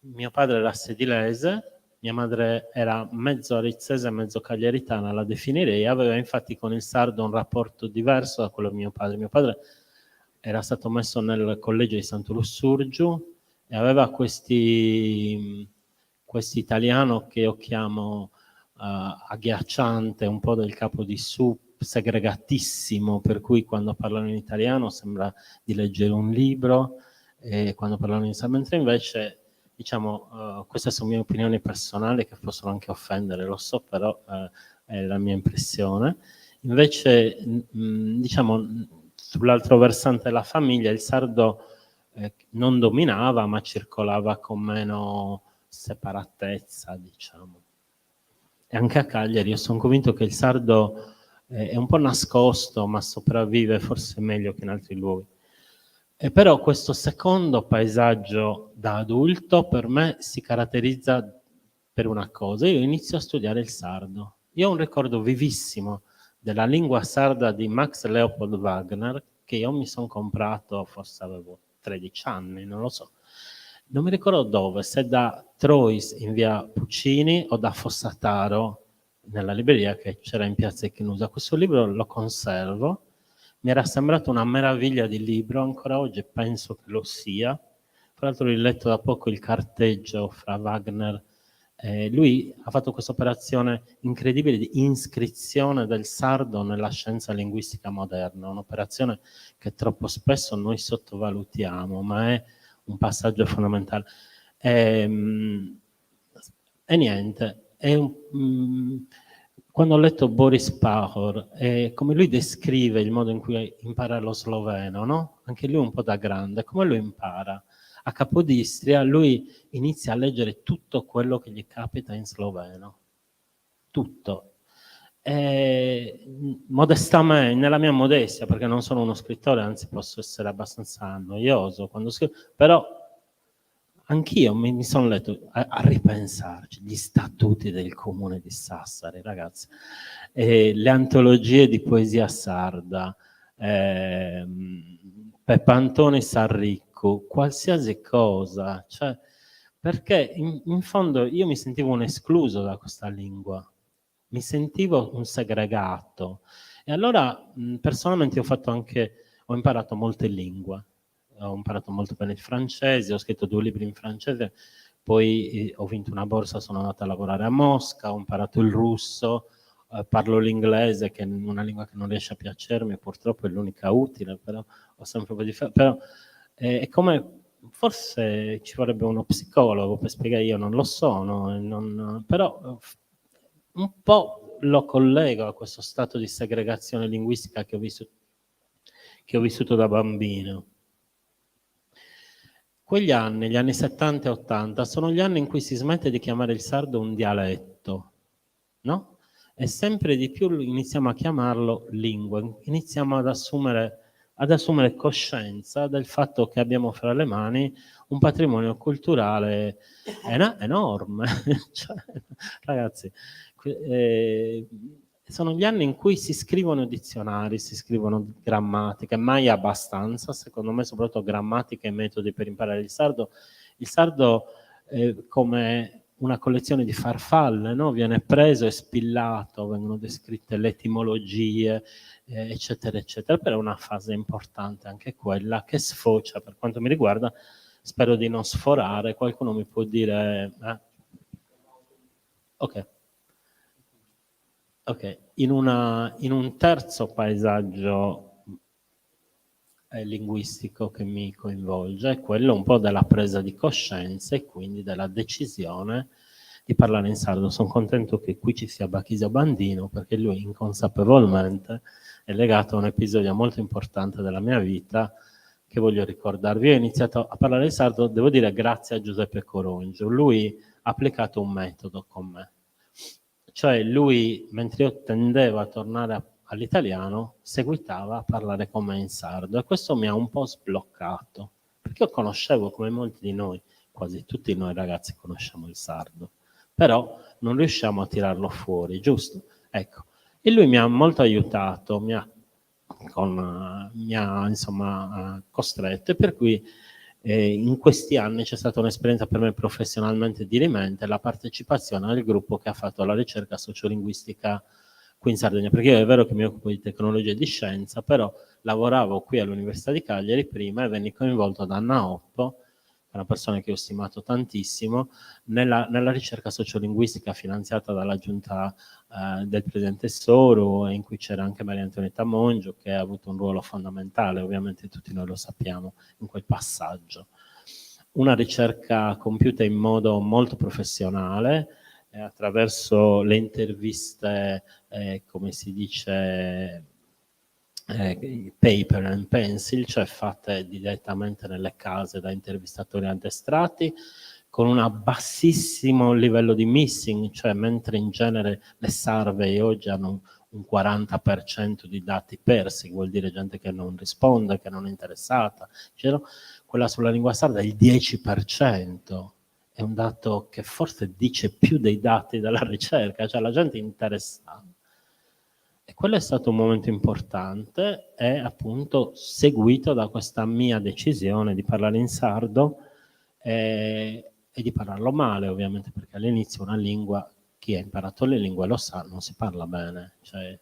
I: Mio padre era sedilese, mia madre era mezzo arizzese e mezzo cagliaritana, la definirei. Aveva infatti con il sardo un rapporto diverso da quello di mio padre. Mio padre era stato messo nel collegio di Santo Lussurgiu e aveva questo italiano che io chiamo agghiacciante, un po' del capo di su, segregatissimo, per cui quando parlano in italiano sembra di leggere un libro, e quando parlano in sardo, mentre invece, diciamo, queste sono mie opinioni personali che possono anche offendere, lo so, però è la mia impressione. Invece, diciamo, sull'altro versante della famiglia il sardo non dominava, ma circolava con meno separatezza, diciamo. E anche a Cagliari io sono convinto che il sardo è un po' nascosto, ma sopravvive forse meglio che in altri luoghi. E però questo secondo paesaggio da adulto per me si caratterizza per una cosa. Io inizio a studiare il sardo. Io ho un ricordo vivissimo della lingua sarda di Max Leopold Wagner, che io mi sono comprato, forse avevo 13 anni, non lo so. Non mi ricordo dove, se da Trois in via Puccini o da Fossataro nella libreria che c'era in piazza Echinusa. Questo libro lo conservo, mi era sembrato una meraviglia di libro, ancora oggi penso che lo sia. Tra l'altro ho letto da poco il carteggio fra Wagner e lui ha fatto questa operazione incredibile di iscrizione del sardo nella scienza linguistica moderna, un'operazione che troppo spesso noi sottovalutiamo, ma è un passaggio fondamentale. E niente, quando ho letto Boris Pahor, come lui descrive il modo in cui impara lo sloveno, no? Anche lui un po' da grande, come lo impara? A Capodistria lui inizia a leggere tutto quello che gli capita in sloveno, tutto. Modestamente, nella mia modestia, perché non sono uno scrittore, anzi posso essere abbastanza noioso quando scrivo, però anch'io mi sono letto a ripensarci gli statuti del comune di Sassari, ragazzi, le antologie di poesia sarda, Peppantoni Sarricco, qualsiasi cosa, cioè, perché in fondo io mi sentivo un escluso da questa lingua, mi sentivo un segregato e allora personalmente ho imparato molte lingue. Ho imparato molto bene il francese, ho scritto 2 libri in francese, poi ho vinto una borsa, sono andato a lavorare a Mosca, ho imparato il russo, parlo l'inglese, che è una lingua che non riesce a piacermi, purtroppo è l'unica utile, però ho sempre un po' di però è come, forse ci vorrebbe uno psicologo per spiegare, io non lo sono, però un po' lo collego a questo stato di segregazione linguistica che ho vissuto da bambino. Quegli anni, gli anni 70 e 80, sono gli anni in cui si smette di chiamare il sardo un dialetto, no? E sempre di più iniziamo a chiamarlo lingua, iniziamo ad assumere coscienza del fatto che abbiamo fra le mani un patrimonio culturale enorme. Cioè, ragazzi, sono gli anni in cui si scrivono dizionari, si scrivono grammatiche, mai abbastanza, secondo me, soprattutto grammatica e metodi per imparare il sardo. Il sardo come una collezione di farfalle, no? Viene preso e spillato, vengono descritte le etimologie, eccetera, eccetera, però è una fase importante anche quella che sfocia, per quanto mi riguarda, spero di non sforare, qualcuno mi può dire... Ok, in un terzo paesaggio linguistico che mi coinvolge è quello un po' della presa di coscienza e quindi della decisione di parlare in sardo. Sono contento che qui ci sia Bachisio Bandino, perché lui inconsapevolmente è legato a un episodio molto importante della mia vita che voglio ricordarvi. Io ho iniziato a parlare in sardo, devo dire, grazie a Giuseppe Corongio. Lui ha applicato un metodo con me. Cioè lui, mentre io tendevo a tornare all'italiano seguitava a parlare con me in sardo, e questo mi ha un po' sbloccato, perché io conoscevo, come molti di noi, quasi tutti noi ragazzi conosciamo il sardo, però non riusciamo a tirarlo fuori, giusto? Ecco, e lui mi ha molto aiutato, mi ha insomma costretto, e per cui in questi anni c'è stata un'esperienza per me professionalmente dirimente, la partecipazione al gruppo che ha fatto la ricerca sociolinguistica qui in Sardegna, perché io è vero che mi occupo di tecnologia e di scienza, però lavoravo qui all'Università di Cagliari prima e venni coinvolto da Anna Oppo, una persona che ho stimato tantissimo, nella ricerca sociolinguistica finanziata dalla giunta del presidente Soro, in cui c'era anche Maria Antonietta Mongio, che ha avuto un ruolo fondamentale, ovviamente tutti noi lo sappiamo, in quel passaggio. Una ricerca compiuta in modo molto professionale, attraverso le interviste, come si dice, paper and pencil, cioè fatte direttamente nelle case da intervistatori addestrati, con un bassissimo livello di missing, cioè mentre in genere le survey oggi hanno un 40% di dati persi, vuol dire gente che non risponde, che non è interessata, eccetera. Quella sulla lingua sarda è il 10%, è un dato che forse dice più dei dati della ricerca, cioè la gente è interessata. E quello è stato un momento importante, e appunto seguito da questa mia decisione di parlare in sardo e di parlarlo male, ovviamente, perché all'inizio una lingua, chi ha imparato le lingue lo sa, non si parla bene, cioè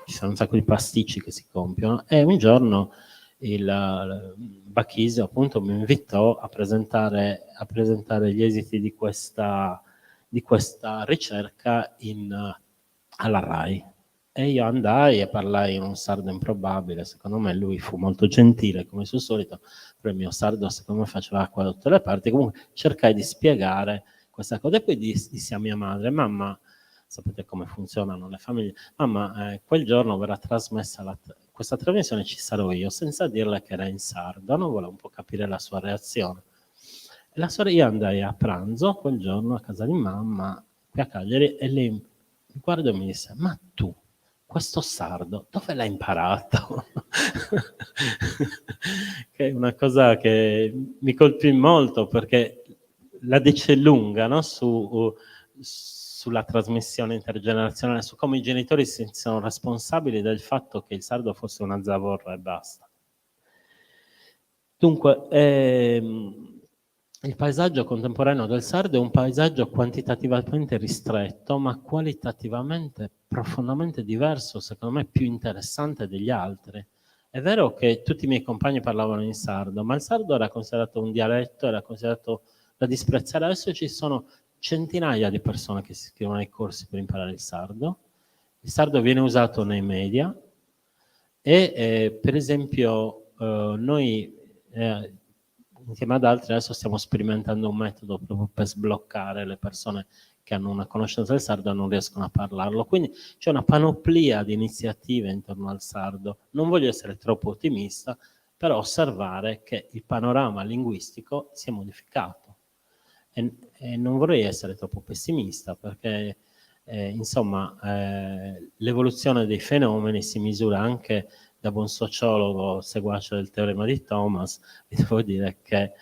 I: ci sono un sacco di pasticci che si compiono, e un giorno il Bachisio appunto mi invitò a presentare gli esiti di questa ricerca alla RAI. E io andai e parlai in un sardo improbabile, secondo me lui fu molto gentile come suo solito, però il mio sardo secondo me faceva acqua da tutte le parti. Comunque cercai di spiegare questa cosa, e poi dissi a mia madre: mamma, sapete come funzionano le famiglie, mamma, quel giorno verrà trasmessa questa trasmissione, ci sarò io, senza dirle che era in sardo, non volevo un po' capire la sua reazione. E io andai a pranzo quel giorno a casa di mamma qui a Cagliari, e lei mi guardò e mi disse: ma tu questo sardo dove l'hai imparato? Che è una cosa che mi colpì molto, perché la dice lunga, no? Sulla trasmissione intergenerazionale, su come i genitori si sono responsabili del fatto che il sardo fosse una zavorra e basta. Dunque, il paesaggio contemporaneo del sardo è un paesaggio quantitativamente ristretto, ma qualitativamente profondamente diverso, secondo me più interessante degli altri. È vero che tutti i miei compagni parlavano in sardo, ma il sardo era considerato un dialetto, era considerato da disprezzare. Adesso ci sono centinaia di persone che si iscrivono ai corsi per imparare il sardo. Il sardo viene usato nei media e per esempio noi insieme ad altri adesso stiamo sperimentando un metodo proprio per sbloccare le persone che hanno una conoscenza del sardo e non riescono a parlarlo. Quindi c'è una panoplia di iniziative intorno al sardo. Non voglio essere troppo ottimista, però osservare che il panorama linguistico si è modificato. E non vorrei essere troppo pessimista, perché insomma l'evoluzione dei fenomeni si misura anche da buon sociologo seguace del teorema di Thomas. Vi devo dire che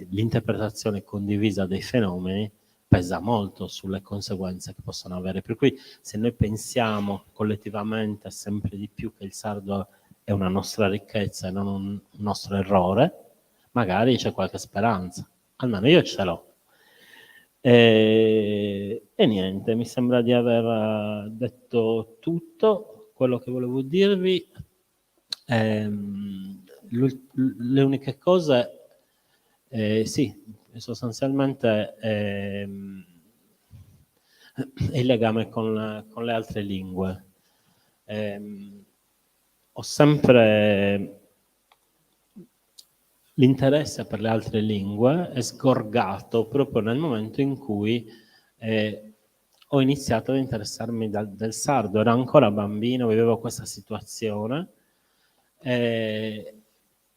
I: l'interpretazione condivisa dei fenomeni pesa molto sulle conseguenze che possono avere. Per cui se noi pensiamo collettivamente sempre di più che il sardo è una nostra ricchezza e non un nostro errore, magari c'è qualche speranza. Almeno io ce l'ho. E niente, mi sembra di aver detto tutto quello che volevo dirvi. Le uniche cose, sì, sostanzialmente è il legame con le altre lingue. Ho sempre l'interesse per le altre lingue è sgorgato proprio nel momento in cui ho iniziato ad interessarmi del sardo. Ero ancora bambino, vivevo questa situazione,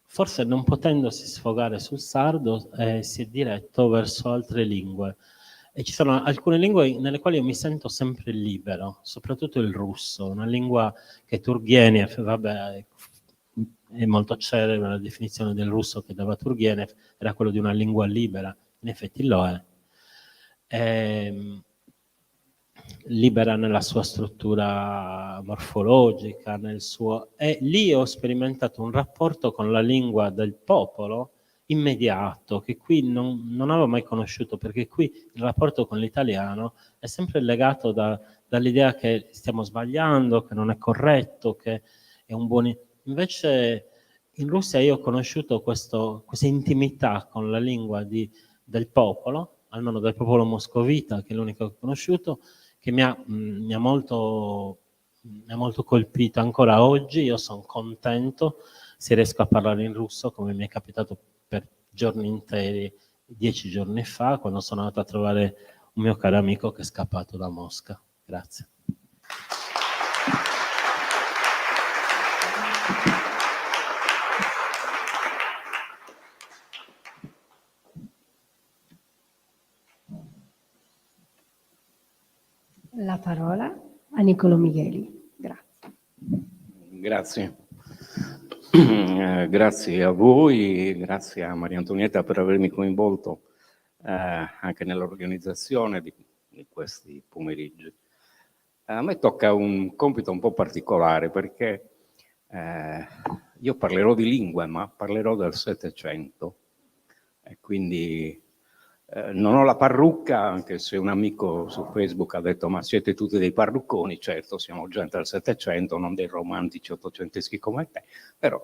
I: forse non potendosi sfogare sul sardo si è diretto verso altre lingue. E ci sono alcune lingue nelle quali io mi sento sempre libero, soprattutto il russo, una lingua che Turgenev, vabbè, è molto celebre la definizione del russo che dava Turgenev, era quello di una lingua libera, in effetti lo è. Libera nella sua struttura morfologica, nel suo... E lì ho sperimentato un rapporto con la lingua del popolo immediato, che qui non avevo mai conosciuto, perché qui il rapporto con l'italiano è sempre legato dall'idea che stiamo sbagliando, che non è corretto, che è un buon... Invece in Russia io ho conosciuto questa intimità con la lingua del popolo, almeno del popolo moscovita, che è l'unico che ho conosciuto, che mi ha molto colpito ancora oggi. Io sono contento se riesco a parlare in russo, come mi è capitato per giorni interi 10 giorni fa, quando sono andato a trovare un mio caro amico che è scappato da Mosca. Grazie.
B: La parola a Niccolò Migheli. Grazie.
J: Grazie. Grazie a voi, grazie a Maria Antonietta per avermi coinvolto anche nell'organizzazione di questi pomeriggi. A me tocca un compito un po' particolare, perché io parlerò di lingue, ma parlerò del Settecento, e quindi non ho la parrucca, anche se un amico su Facebook ha detto: ma siete tutti dei parrucconi. Certo, siamo gente del Settecento, non dei romantici ottocenteschi come te, però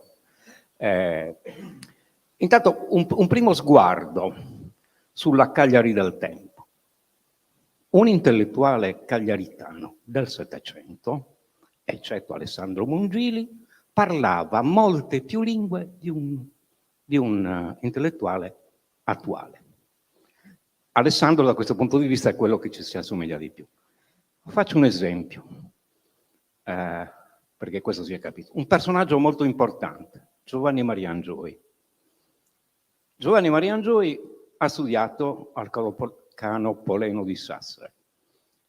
J: intanto un primo sguardo sulla Cagliari del tempo. Un intellettuale cagliaritano del Settecento, eccetto Alessandro Mongili, parlava molte più lingue di un intellettuale attuale. Alessandro, da questo punto di vista, è quello che ci si assomiglia di più. Faccio un esempio, perché questo si è capito. Un personaggio molto importante, Giovanni Maria Angioy. Giovanni Maria Angioy ha studiato al Cano Poleno di Sassari,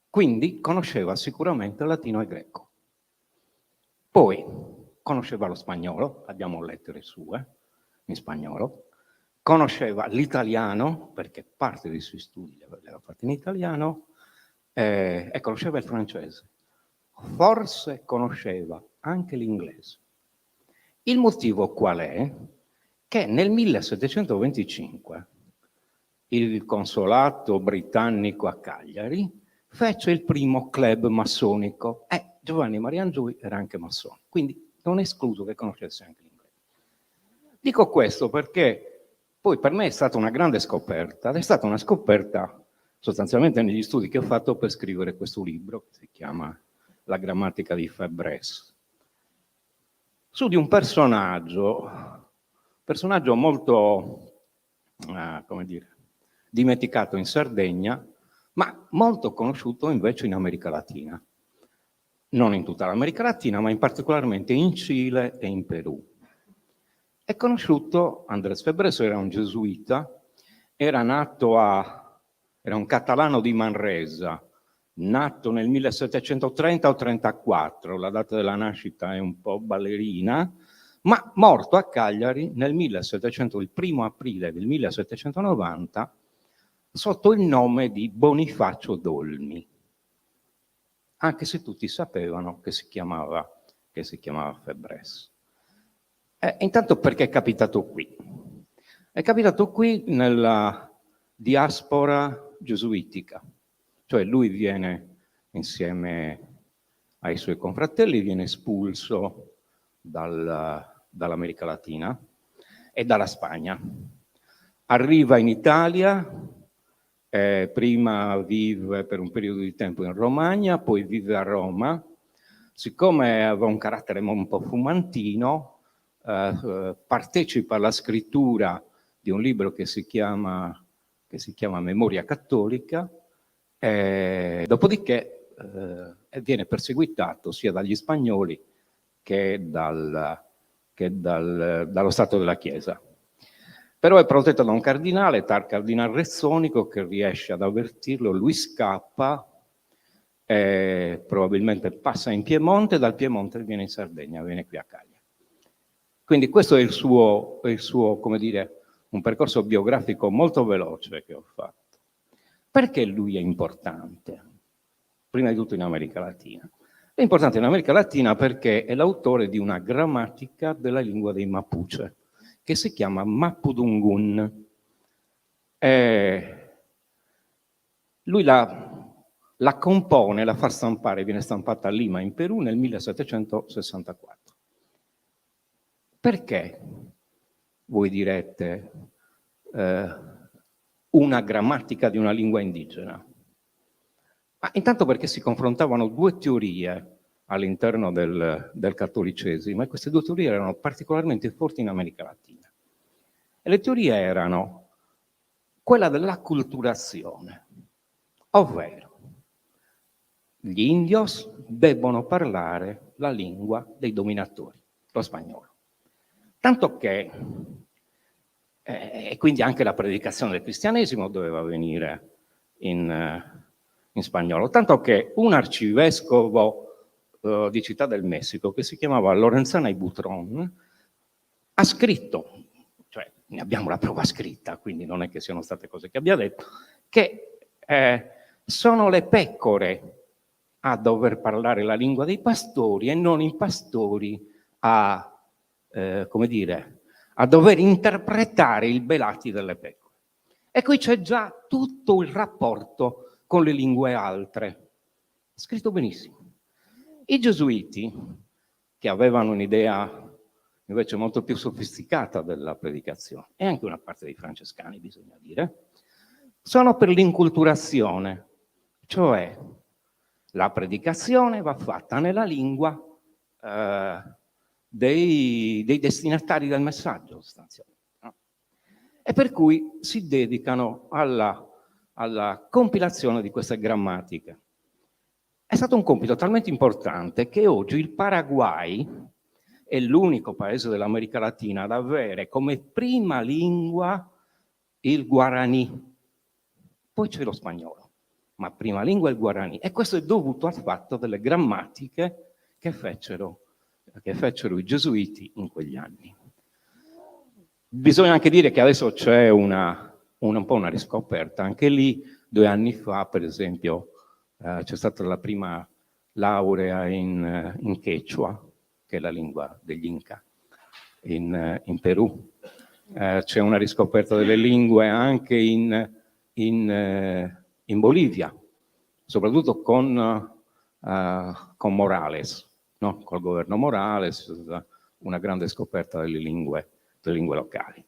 J: quindi conosceva sicuramente latino e greco. Poi conosceva lo spagnolo, abbiamo lettere sue in spagnolo, conosceva l'italiano, perché parte dei suoi studi li aveva fatti in italiano, e conosceva il francese. Forse conosceva anche l'inglese. Il motivo qual è? Che nel 1725 il consolato britannico a Cagliari fece il primo club massonico e Giovanni Maria Angioy era anche massone, quindi non è escluso che conoscesse anche l'inglese. Dico questo perché poi per me è stata una grande scoperta, ed è stata una scoperta sostanzialmente negli studi che ho fatto per scrivere questo libro, che si chiama La grammatica di Febres, su di un personaggio molto, come dire, dimenticato in Sardegna, ma molto conosciuto invece in America Latina. Non in tutta l'America Latina, ma in particolarmente in Cile e in Perù. È conosciuto, Andrés Febres era un gesuita, era un catalano di Manresa, nato nel 1730 o 34, la data della nascita è un po' ballerina, ma morto a Cagliari il 1° aprile del 1790 sotto il nome di Bonifacio Dolmi, anche se tutti sapevano che si chiamava Febres. Intanto perché è capitato qui? È capitato qui nella diaspora gesuitica, cioè lui viene insieme ai suoi confratelli, viene espulso dall'America Latina e dalla Spagna. Arriva in Italia, prima vive per un periodo di tempo in Romagna, poi vive a Roma. Siccome aveva un carattere un po' fumantino, partecipa alla scrittura di un libro che si chiama Memoria Cattolica, dopodiché viene perseguitato sia dagli spagnoli che dallo Stato della Chiesa. Però è protetto da un cardinale, tal cardinal Rezzonico, che riesce ad avvertirlo, lui scappa, probabilmente passa in Piemonte, dal Piemonte viene in Sardegna, viene qui a Cagliari. Quindi questo è il suo, come dire, un percorso biografico molto veloce che ho fatto. Perché lui è importante? Prima di tutto in America Latina. È importante in America Latina perché è l'autore di una grammatica della lingua dei Mapuche, che si chiama Mapudungun. Lui la compone, la fa stampare, viene stampata a Lima, in Perù, nel 1764. Perché, voi direte, una grammatica di una lingua indigena? Ma intanto perché si confrontavano due teorie all'interno del cattolicesimo, e queste due teorie erano particolarmente forti in America Latina. E le teorie erano quella dell'acculturazione, ovvero gli indios debbono parlare la lingua dei dominatori, lo spagnolo. Tanto che, e quindi anche la predicazione del cristianesimo doveva avvenire in spagnolo, tanto che un arcivescovo di Città del Messico, che si chiamava Lorenzana y Butrón, ha scritto, cioè ne abbiamo la prova scritta, quindi non è che siano state cose che abbia detto, che sono le pecore a dover parlare la lingua dei pastori e non i pastori come dire, a dover interpretare il belati delle pecore. E qui c'è già tutto il rapporto con le lingue altre. Scritto benissimo. I gesuiti, che avevano un'idea invece molto più sofisticata della predicazione, e anche una parte dei francescani, bisogna dire, sono per l'inculturazione, cioè la predicazione va fatta nella lingua dei destinatari del messaggio, sostanzialmente. No? E per cui si dedicano alla compilazione di queste grammatiche. È stato un compito talmente importante che oggi il Paraguay è l'unico paese dell'America Latina ad avere come prima lingua il Guarani. Poi c'è lo spagnolo, ma prima lingua è il Guarani. E questo è dovuto al fatto delle grammatiche che fecero i gesuiti in quegli anni. Bisogna anche dire che adesso c'è un po' una riscoperta. Anche lì, 2 anni fa, per esempio, c'è stata la prima laurea in Quechua, che è la lingua degli Inca, in Perù. C'è una riscoperta delle lingue anche in Bolivia, soprattutto con Morales, no? Col governo Morales, una grande scoperta delle lingue locali.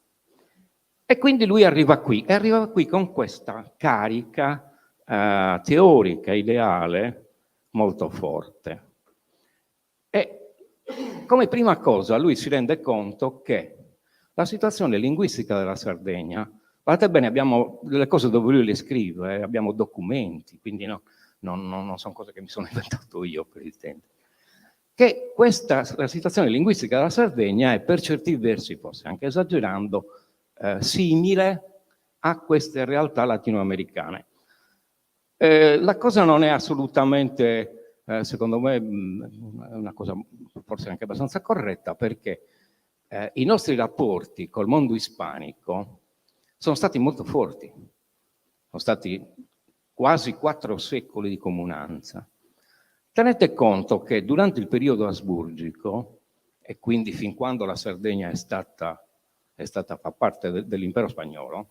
J: E quindi lui arriva qui con questa carica teorica, ideale, molto forte. E come prima cosa lui si rende conto che la situazione linguistica della Sardegna, guardate bene, abbiamo delle cose dove lui le scrive, abbiamo documenti, quindi non sono cose che mi sono inventato io, per intendere. Che la situazione linguistica della Sardegna è per certi versi, forse anche esagerando, simile a queste realtà latinoamericane. La cosa non è assolutamente, secondo me, una cosa forse anche abbastanza corretta, perché i nostri rapporti col mondo ispanico sono stati molto forti, sono stati quasi 4 secoli di comunanza. Tenete conto che durante il periodo asburgico, e quindi fin quando la Sardegna fa parte dell'impero spagnolo,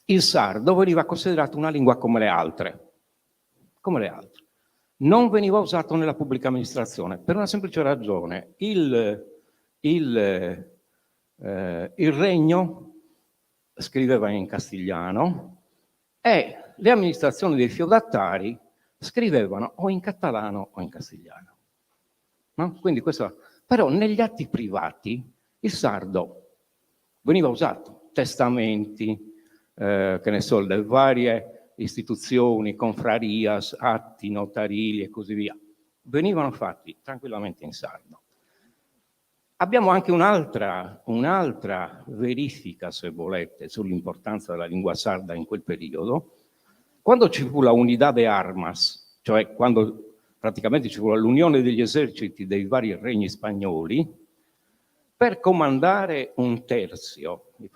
J: il sardo veniva considerato una lingua come le altre. Non veniva usato nella pubblica amministrazione per una semplice ragione: il regno scriveva in castigliano e le amministrazioni dei feudatari scrivevano o in catalano o in castigliano. No? Quindi questo, però negli atti privati il sardo veniva usato, testamenti, che ne so, le varie istituzioni, confrarias, atti notarili e così via, venivano fatti tranquillamente in sardo. Abbiamo anche un'altra verifica, se volete, sull'importanza della lingua sarda in quel periodo. Quando ci fu la Unidad de Armas, cioè quando praticamente ci fu l'unione degli eserciti dei vari regni spagnoli, per comandare un terzio, i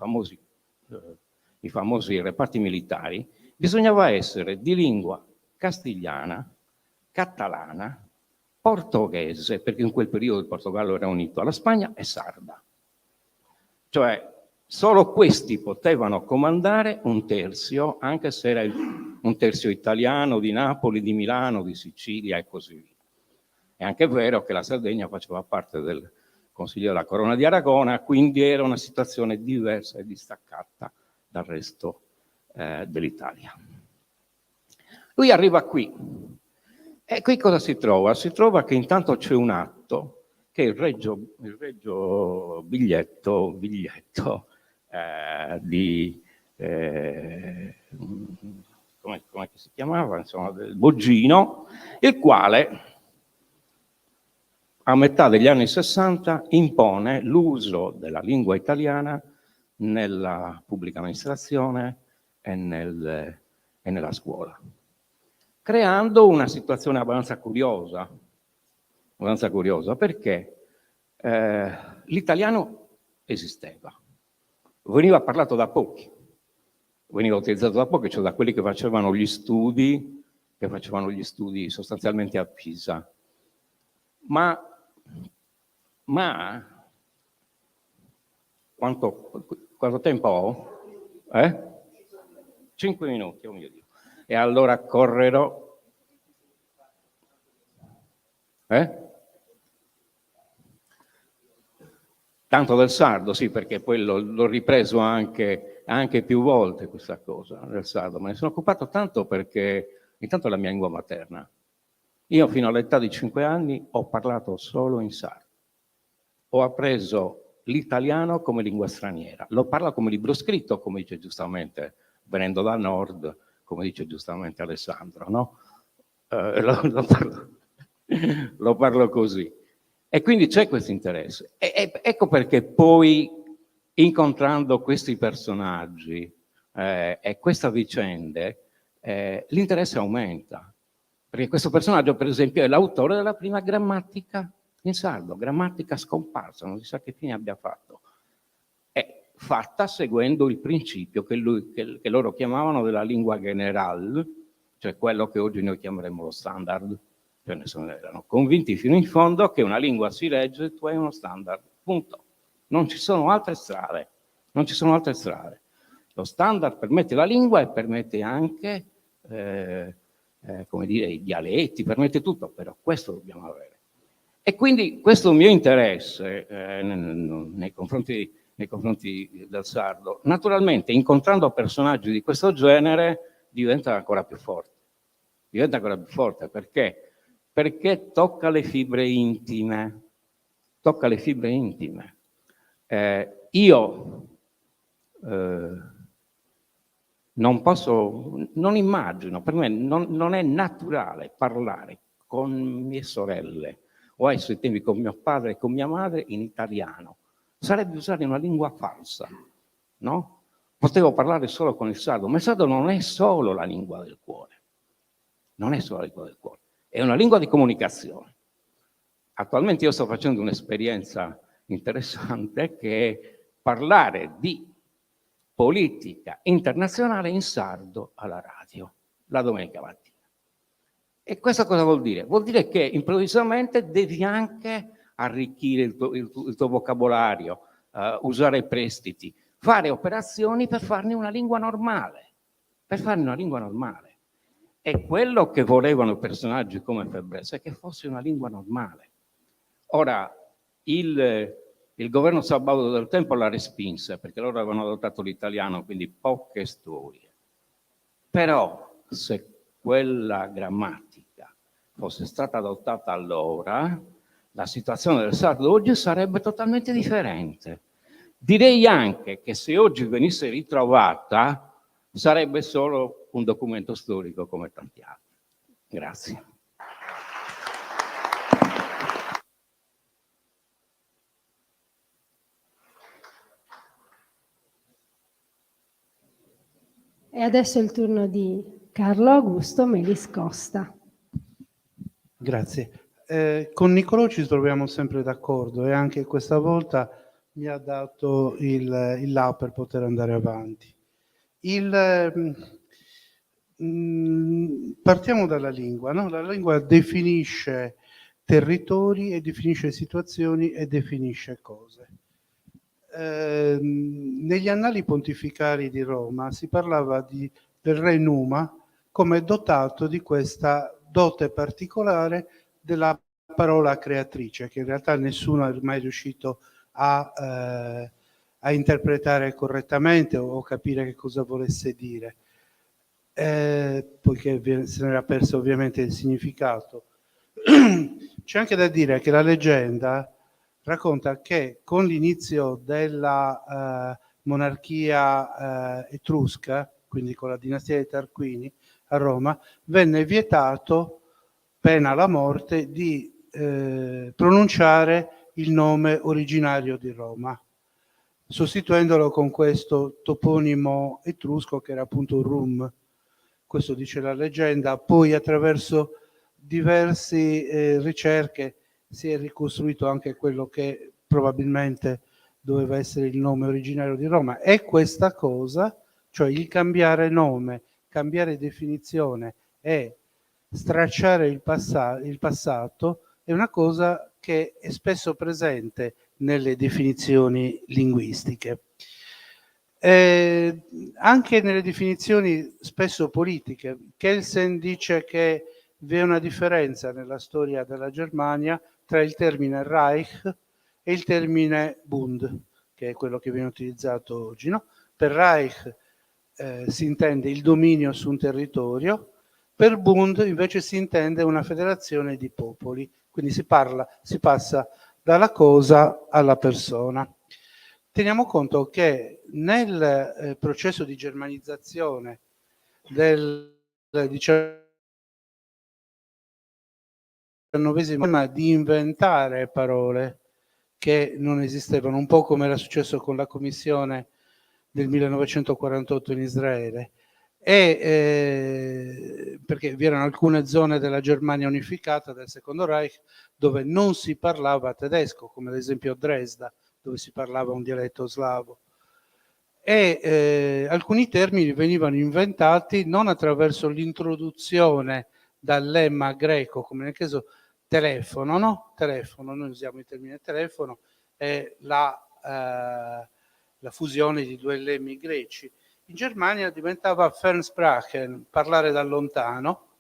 J: famosi reparti militari, bisognava essere di lingua castigliana, catalana, portoghese, perché in quel periodo il Portogallo era unito alla Spagna, e sarda. Cioè, solo questi potevano comandare un terzio, anche se era un terzio italiano di Napoli, di Milano, di Sicilia e così via. È anche vero che la Sardegna faceva parte del Consiglio della Corona di Aragona, quindi era una situazione diversa e distaccata dal resto dell'Italia. Lui arriva qui. E qui cosa si trova? Si trova che intanto c'è un atto che è il regio biglietto di come si chiamava? Insomma, del Boggino, il quale a metà degli anni 60 impone l'uso della lingua italiana nella pubblica amministrazione e nella scuola, creando una situazione abbastanza curiosa perché l'italiano esisteva, veniva parlato da pochi, veniva utilizzato da pochi, cioè da quelli che facevano gli studi sostanzialmente a Pisa. Ma quanto tempo ho? 5 minuti, oh mio Dio. E allora correrò. Tanto del sardo, sì, perché poi l'ho ripreso anche più volte questa cosa del sardo. Me ne sono occupato tanto perché intanto è la mia lingua materna. Io fino all'età di 5 anni ho parlato solo in sardo. Ho appreso l'italiano come lingua straniera. Lo parlo come libro scritto, come dice giustamente, venendo da nord, come dice giustamente Alessandro, no? Lo parlo così. E quindi c'è questo interesse. Ecco perché poi, incontrando questi personaggi e queste vicende, l'interesse aumenta. Perché questo personaggio, per esempio, è l'autore della prima grammatica in sardo, grammatica scomparsa, non si sa che fine abbia fatto. È fatta seguendo il principio che loro chiamavano della lingua general, cioè quello che oggi noi chiameremo lo standard. Cioè erano convinti fino in fondo che una lingua si legge, tu hai uno standard, punto. Non ci sono altre strade, Lo standard permette la lingua e permette anche, come dire, i dialetti, permette tutto, però questo dobbiamo avere. E quindi questo mio interesse nei confronti del sardo, naturalmente incontrando personaggi di questo genere diventa ancora più forte. Perché tocca le fibre intime. Io non immagino, per me non è naturale parlare con mie sorelle o ai suoi tempi con mio padre e con mia madre in italiano. Sarebbe usare una lingua falsa, no? Potevo parlare solo con il sardo, ma il sardo non è solo la lingua del cuore. È una lingua di comunicazione. Attualmente io sto facendo un'esperienza interessante che è parlare di politica internazionale in sardo alla radio, la domenica mattina. E questo cosa vuol dire? Vuol dire che improvvisamente devi anche arricchire il tuo vocabolario, usare prestiti, fare operazioni per farne una lingua normale. E quello che volevano personaggi come Febbrese è che fosse una lingua normale. Ora, il governo sabaudo del tempo la respinse, perché loro avevano adottato l'italiano, quindi poche storie. Però, se quella grammatica fosse stata adottata allora, la situazione del sardo oggi sarebbe totalmente differente. Direi anche che se oggi venisse ritrovata, sarebbe solo un documento storico come tanti altri. Grazie.
B: E adesso è il turno di Carlo Augusto Melis Costa.
K: Grazie. Con Niccolò ci troviamo sempre d'accordo e anche questa volta mi ha dato il là per poter andare avanti. Partiamo dalla lingua, no? La lingua definisce territori e definisce situazioni e definisce cose. Negli annali pontificali di Roma si parlava del re Numa come dotato di questa dote particolare della parola creatrice, che in realtà nessuno è mai riuscito a interpretare correttamente o capire che cosa volesse dire, poiché se ne era perso ovviamente il significato. C'è anche da dire che la leggenda racconta che con l'inizio della monarchia etrusca, quindi con la dinastia dei Tarquini a Roma, venne vietato, pena la morte, di pronunciare il nome originario di Roma, sostituendolo con questo toponimo etrusco che era appunto Rum. Questo dice la leggenda. Poi attraverso diverse ricerche si è ricostruito anche quello che probabilmente doveva essere il nome originario di Roma. E questa cosa, cioè il cambiare nome, cambiare definizione e stracciare il passato, è una cosa che è spesso presente nelle definizioni linguistiche. Anche nelle definizioni spesso politiche. Kelsen dice che vi è una differenza nella storia della Germania tra il termine Reich e il termine Bund, che è quello che viene utilizzato oggi, no? Per Reich si intende il dominio su un territorio, per Bund invece si intende una federazione di popoli, quindi si passa dalla cosa alla persona. Teniamo conto che nel processo di germanizzazione del XIX di inventare parole che non esistevano, un po' come era successo con la commissione del 1948 in Israele, perché vi erano alcune zone della Germania unificata del Secondo Reich dove non si parlava tedesco, come ad esempio Dresda, dove si parlava un dialetto slavo. Alcuni termini venivano inventati non attraverso l'introduzione dal lemma greco, come nel caso telefono, no? Telefono, noi usiamo il termine telefono, è la fusione di due lemmi greci. In Germania diventava Fernsprachen, parlare da lontano,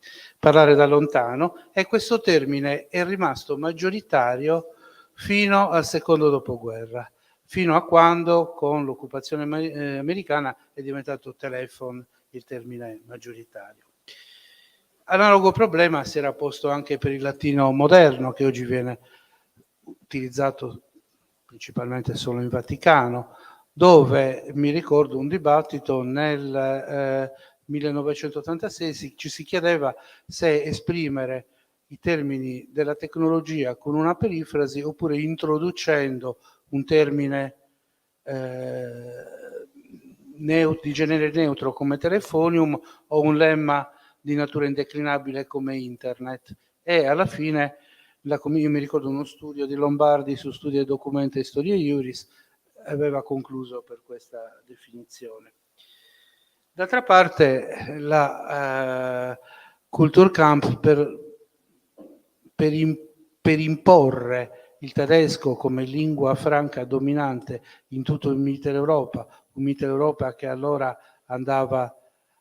K: e questo termine è rimasto maggioritario fino al secondo dopoguerra, fino a quando con l'occupazione americana è diventato telephone il termine maggioritario. Analogo problema si era posto anche per il latino moderno, che oggi viene utilizzato principalmente solo in Vaticano, dove mi ricordo un dibattito nel 1986 ci si chiedeva se esprimere i termini della tecnologia con una perifrasi oppure introducendo un termine di genere neutro come telefonium o un lemma di natura indeclinabile come internet. E alla fine, io mi ricordo uno studio di Lombardi su Studia Documenta e Storia Iuris, aveva concluso per questa definizione. D'altra parte, la Kulturkampf per imporre il tedesco come lingua franca dominante in tutto il Mitteleuropa, un Mitteleuropa che allora andava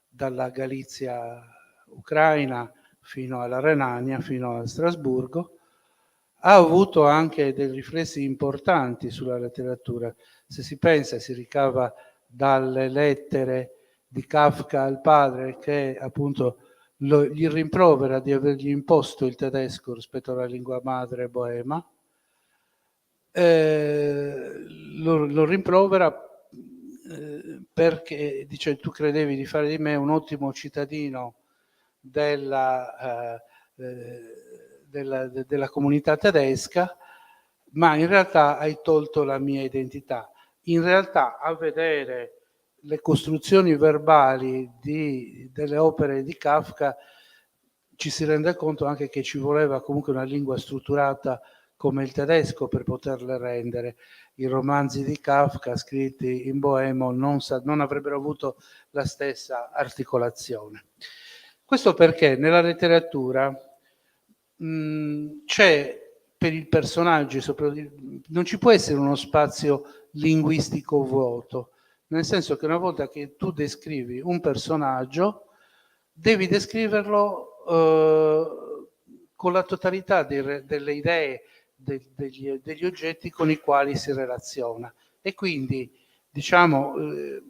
K: dalla Galizia ucraina fino alla Renania, fino a Strasburgo, ha avuto anche dei riflessi importanti sulla letteratura. Se si pensa, si ricava dalle lettere di Kafka al padre, che appunto gli rimprovera di avergli imposto il tedesco rispetto alla lingua madre boema, lo rimprovera perché dice: tu credevi di fare di me un ottimo cittadino della comunità tedesca, ma in realtà hai tolto la mia identità. In realtà, a vedere le costruzioni verbali delle opere di Kafka ci si rende conto anche che ci voleva comunque una lingua strutturata come il tedesco per poterle rendere. I romanzi di Kafka scritti in boemo non avrebbero avuto la stessa articolazione. Questo perché nella letteratura c'è per i personaggi, non ci può essere uno spazio linguistico vuoto, nel senso che una volta che tu descrivi un personaggio, devi descriverlo con la totalità delle idee, degli oggetti con i quali si relaziona. E quindi, diciamo,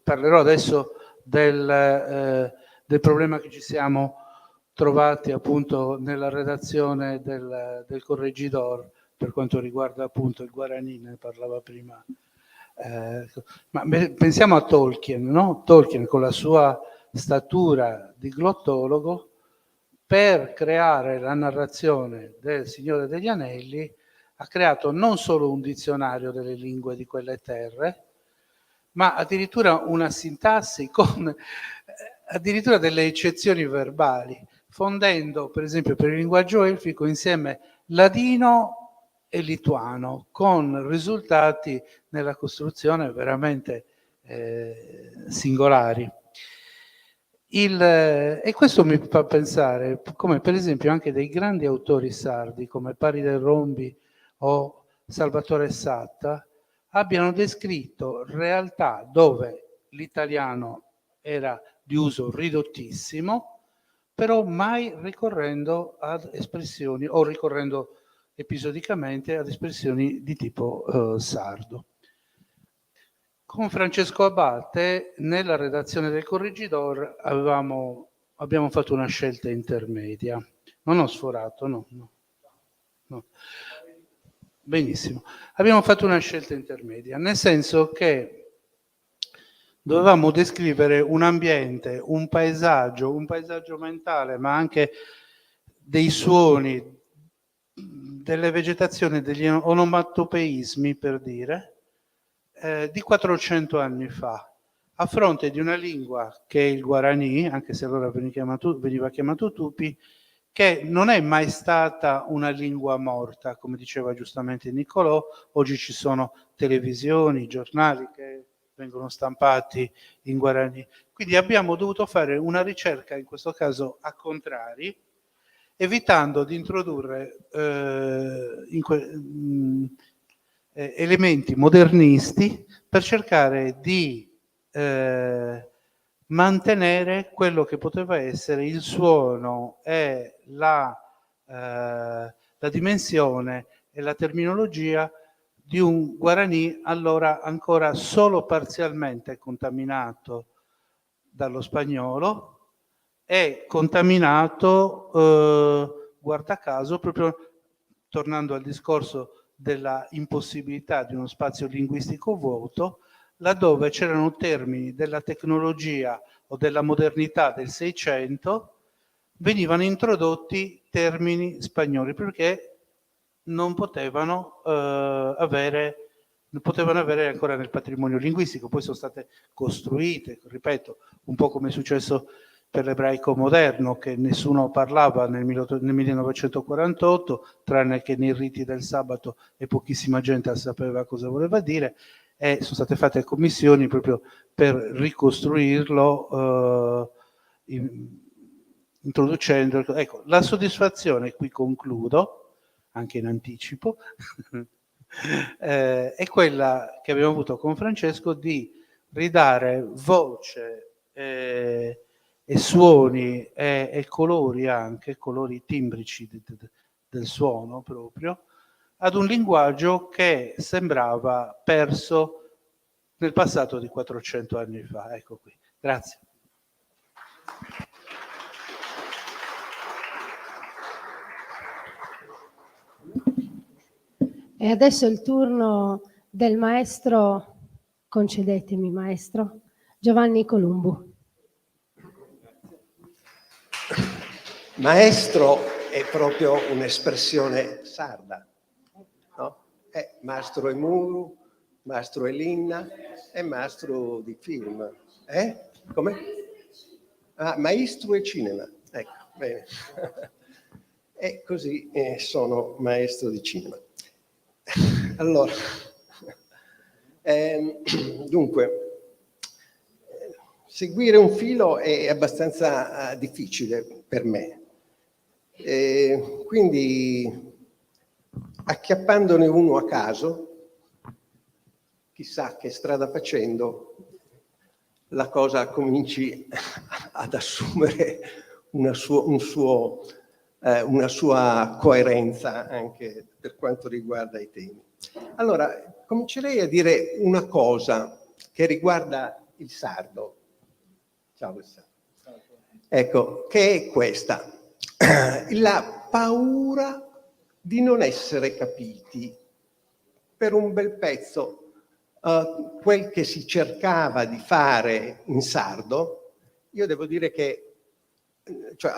K: parlerò adesso del problema che ci siamo trovati appunto nella redazione del Corregidor per quanto riguarda appunto il Guarani, ne parlava prima. Ma pensiamo a Tolkien, no? Tolkien con la sua statura di glottologo, per creare la narrazione del Signore degli Anelli, ha creato non solo un dizionario delle lingue di quelle terre, ma addirittura una sintassi con addirittura delle eccezioni verbali, fondendo per esempio per il linguaggio elfico insieme ladino e lituano, con risultati nella costruzione veramente singolari. E questo mi fa pensare come per esempio anche dei grandi autori sardi come Paride Rombi o Salvatore Satta abbiano descritto realtà dove l'italiano era di uso ridottissimo, però mai ricorrendo ad espressioni o ricorrendo episodicamente ad espressioni di tipo sardo. Con Francesco Abate, nella redazione del Corregidor, abbiamo fatto una scelta intermedia. Non ho sforato, no. Benissimo. Abbiamo fatto una scelta intermedia, nel senso che dovevamo descrivere un ambiente, un paesaggio mentale, ma anche dei suoni, delle vegetazioni, degli onomatopeismi, per dire, di 400 anni fa, a fronte di una lingua che è il Guarani, anche se allora veniva chiamato Tupi, che non è mai stata una lingua morta, come diceva giustamente Niccolò. Oggi ci sono televisioni, giornali che vengono stampati in Guarani. Quindi abbiamo dovuto fare una ricerca, in questo caso a contrari, evitando di introdurre elementi modernisti per cercare di mantenere quello che poteva essere il suono e la dimensione e la terminologia di un Guarani allora ancora solo parzialmente contaminato dallo spagnolo e contaminato, guarda caso, proprio tornando al discorso della impossibilità di uno spazio linguistico vuoto, laddove c'erano termini della tecnologia o della modernità del Seicento, venivano introdotti termini spagnoli perché non potevano avere ancora nel patrimonio linguistico. Poi sono state costruite, ripeto, un po' come è successo per l'ebraico moderno, che nessuno parlava nel 1948, tranne che nei riti del sabato, e pochissima gente sapeva cosa voleva dire, e sono state fatte commissioni proprio per ricostruirlo, introducendo. Ecco, la soddisfazione, qui concludo, anche in anticipo, è quella che abbiamo avuto con Francesco di ridare voce e suoni e colori, anche colori timbrici del suono proprio, ad un linguaggio che sembrava perso nel passato di 400 anni fa. Ecco qui. Grazie.
B: E adesso è il turno del maestro, concedetemi maestro, Giovanni Columbu.
L: Maestro è proprio un'espressione sarda, no? È mastro e muru, mastro e linna e mastro di film. Come? Ah, maestro e cinema. Ecco, bene. E così sono maestro di cinema. Allora, dunque, seguire un filo è abbastanza difficile per me. Quindi, acchiappandone uno a caso, chissà che strada facendo, la cosa cominci ad assumere una sua coerenza anche per quanto riguarda i temi. Allora, comincerei a dire una cosa che riguarda il sardo. Ciao Alessandro. Ecco, che è questa. La paura di non essere capiti. Per un bel pezzo, quel che si cercava di fare in sardo, io devo dire che cioè,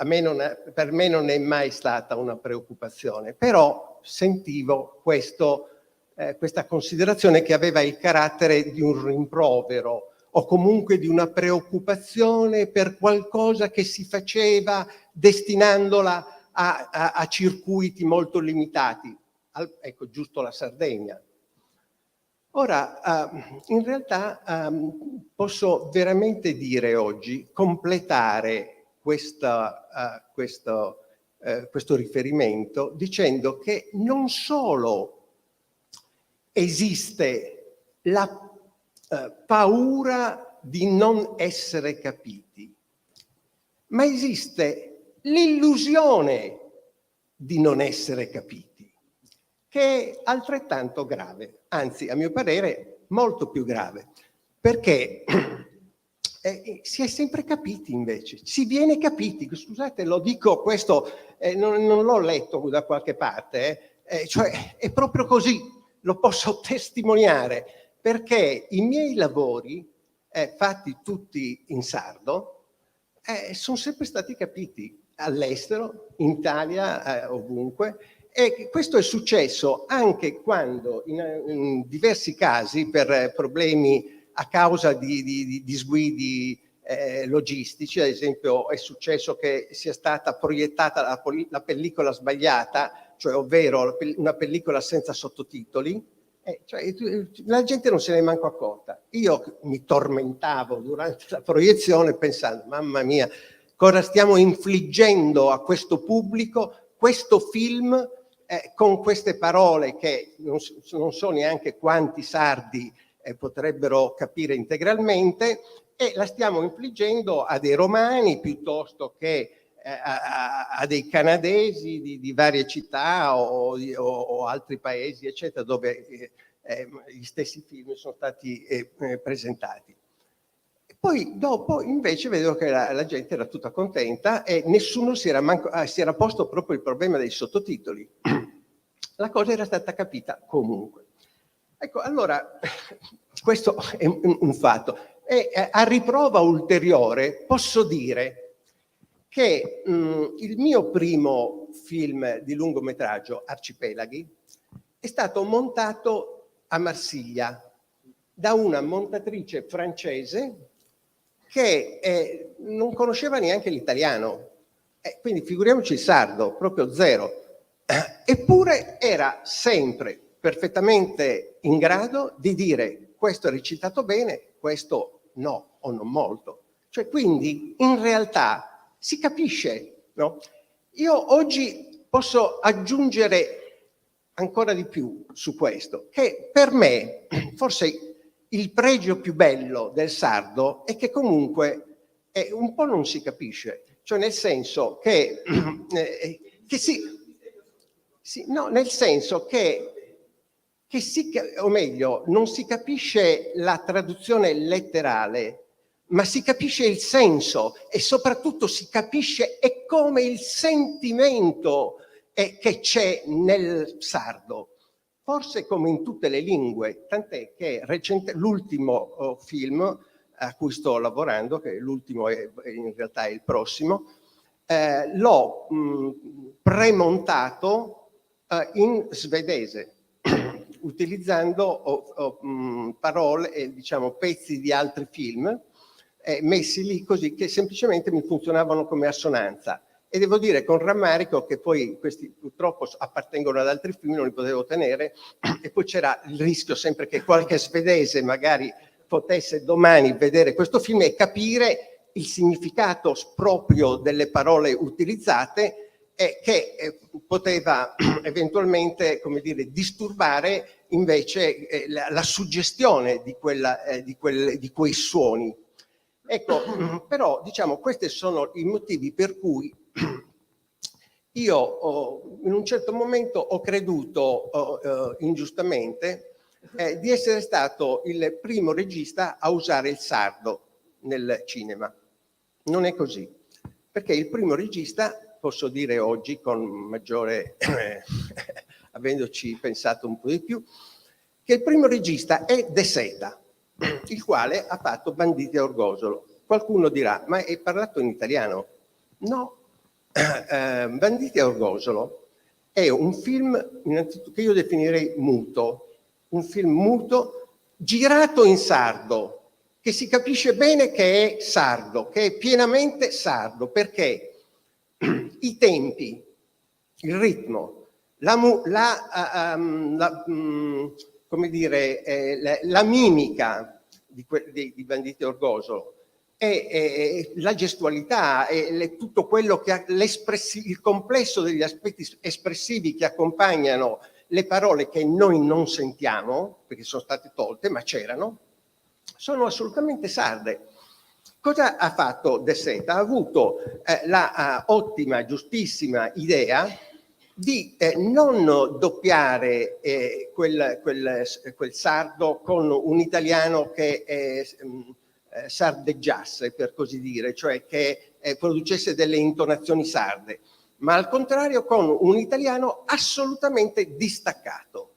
L: per me non è mai stata una preoccupazione, però sentivo questa considerazione che aveva il carattere di un rimprovero o comunque di una preoccupazione per qualcosa che si faceva destinandola a circuiti molto limitati. Ecco, giusto la Sardegna. Ora, in realtà posso veramente dire oggi, completare questo riferimento dicendo che non solo esiste la paura di non essere capiti, ma esiste l'illusione di non essere capiti, che è altrettanto grave, anzi a mio parere molto più grave, perché si è sempre capiti invece, si viene capiti. Scusate, lo dico questo, non l'ho letto da qualche parte, cioè è proprio così, lo posso testimoniare, perché i miei lavori, fatti tutti in sardo, sono sempre stati capiti all'estero, in Italia, ovunque, e questo è successo anche quando in diversi casi per problemi a causa di disguidi logistici, ad esempio è successo che sia stata proiettata la pellicola sbagliata, cioè ovvero una pellicola senza sottotitoli, cioè, la gente non se ne è manco accorta. Io mi tormentavo durante la proiezione pensando, mamma mia, cosa stiamo infliggendo a questo pubblico, questo film con queste parole che non so neanche quanti sardi potrebbero capire integralmente, e la stiamo infliggendo a dei romani piuttosto che a dei canadesi di varie città o altri paesi, eccetera, dove gli stessi film sono stati presentati. Poi dopo invece vedo che la gente era tutta contenta e nessuno si era posto proprio il problema dei sottotitoli. La cosa era stata capita comunque. Ecco, allora, questo è un fatto. E a riprova ulteriore posso dire che il mio primo film di lungometraggio, Arcipelaghi, è stato montato a Marsiglia da una montatrice francese che non conosceva neanche l'italiano, quindi figuriamoci il sardo, proprio zero. Eppure era sempre perfettamente in grado di dire questo è recitato bene, questo no, o non molto. Cioè, quindi in realtà si capisce, no? Io oggi posso aggiungere ancora di più su questo, che per me forse il pregio più bello del sardo è che comunque un po' non si capisce, cioè nel senso che no, nel senso che o meglio, non si capisce la traduzione letterale, ma si capisce il senso e soprattutto si capisce è come il sentimento che c'è nel sardo. Forse come in tutte le lingue, tant'è che l'ultimo film a cui sto lavorando, che l'ultimo in realtà è il prossimo, l'ho premontato in svedese, utilizzando parole, diciamo, pezzi di altri film, messi lì così che semplicemente mi funzionavano come assonanza. E devo dire con rammarico che poi questi purtroppo appartengono ad altri film, non li potevo tenere, e poi c'era il rischio sempre che qualche svedese magari potesse domani vedere questo film e capire il significato proprio delle parole utilizzate e che poteva eventualmente, come dire, disturbare invece la suggestione di quei suoni. Ecco, però diciamo questi sono i motivi per cui io in un certo momento ho creduto ingiustamente di essere stato il primo regista a usare il sardo nel cinema. Non è così, perché il primo regista, posso dire oggi con maggiore, avendoci pensato un po' di più, che il primo regista è De Seta, il quale ha fatto Banditi a Orgosolo. Qualcuno dirà, ma hai parlato in italiano? No, Banditi a Orgosolo è un film innanzitutto che io definirei muto, un film muto girato in sardo, che si capisce bene che è sardo, che è pienamente sardo, perché i tempi, il ritmo, come dire, la mimica di Banditi a Orgosolo e la gestualità e tutto quello che il complesso degli aspetti espressivi che accompagnano le parole che noi non sentiamo, perché sono state tolte, ma c'erano, sono assolutamente sarde. Cosa ha fatto De Seta? Ha avuto la ottima, giustissima idea di non doppiare quel sardo con un italiano che sardeggiasse, per così dire, cioè che producesse delle intonazioni sarde, ma al contrario con un italiano assolutamente distaccato,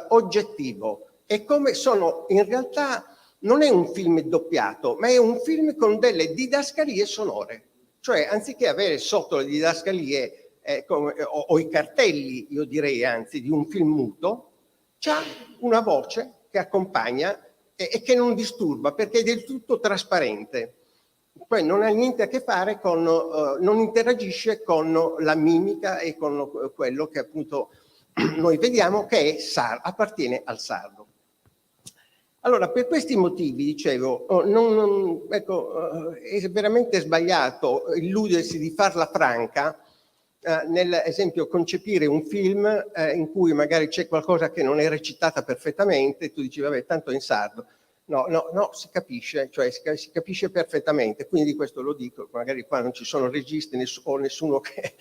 L: oggettivo. E come sono in realtà non è un film doppiato, ma è un film con delle didascalie sonore. Cioè, anziché avere sotto le didascalie o i cartelli, io direi anzi, di un film muto, c'ha una voce che accompagna e che non disturba, perché è del tutto trasparente. Poi non ha niente a che fare con, non interagisce con la mimica e con quello che appunto noi vediamo che appartiene al sardo. Allora, per questi motivi, dicevo, ecco, è veramente sbagliato illudersi di farla franca, nell'esempio concepire un film in cui magari c'è qualcosa che non è recitata perfettamente e tu dici, vabbè, tanto è in sardo. No, si capisce, cioè si capisce perfettamente, quindi questo lo dico, magari qua non ci sono registi o nessuno che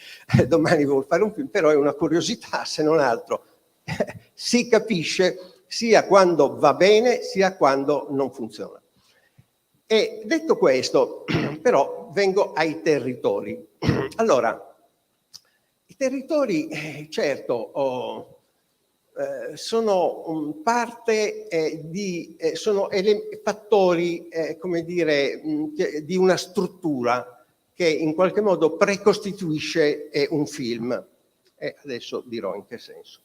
L: domani vuole fare un film, però è una curiosità, se non altro. Si capisce sia quando va bene, sia quando non funziona. E detto questo, però, vengo ai territori. Allora, i territori, certo, sono parte sono fattori, come dire, di una struttura che in qualche modo precostituisce un film. E adesso dirò in che senso.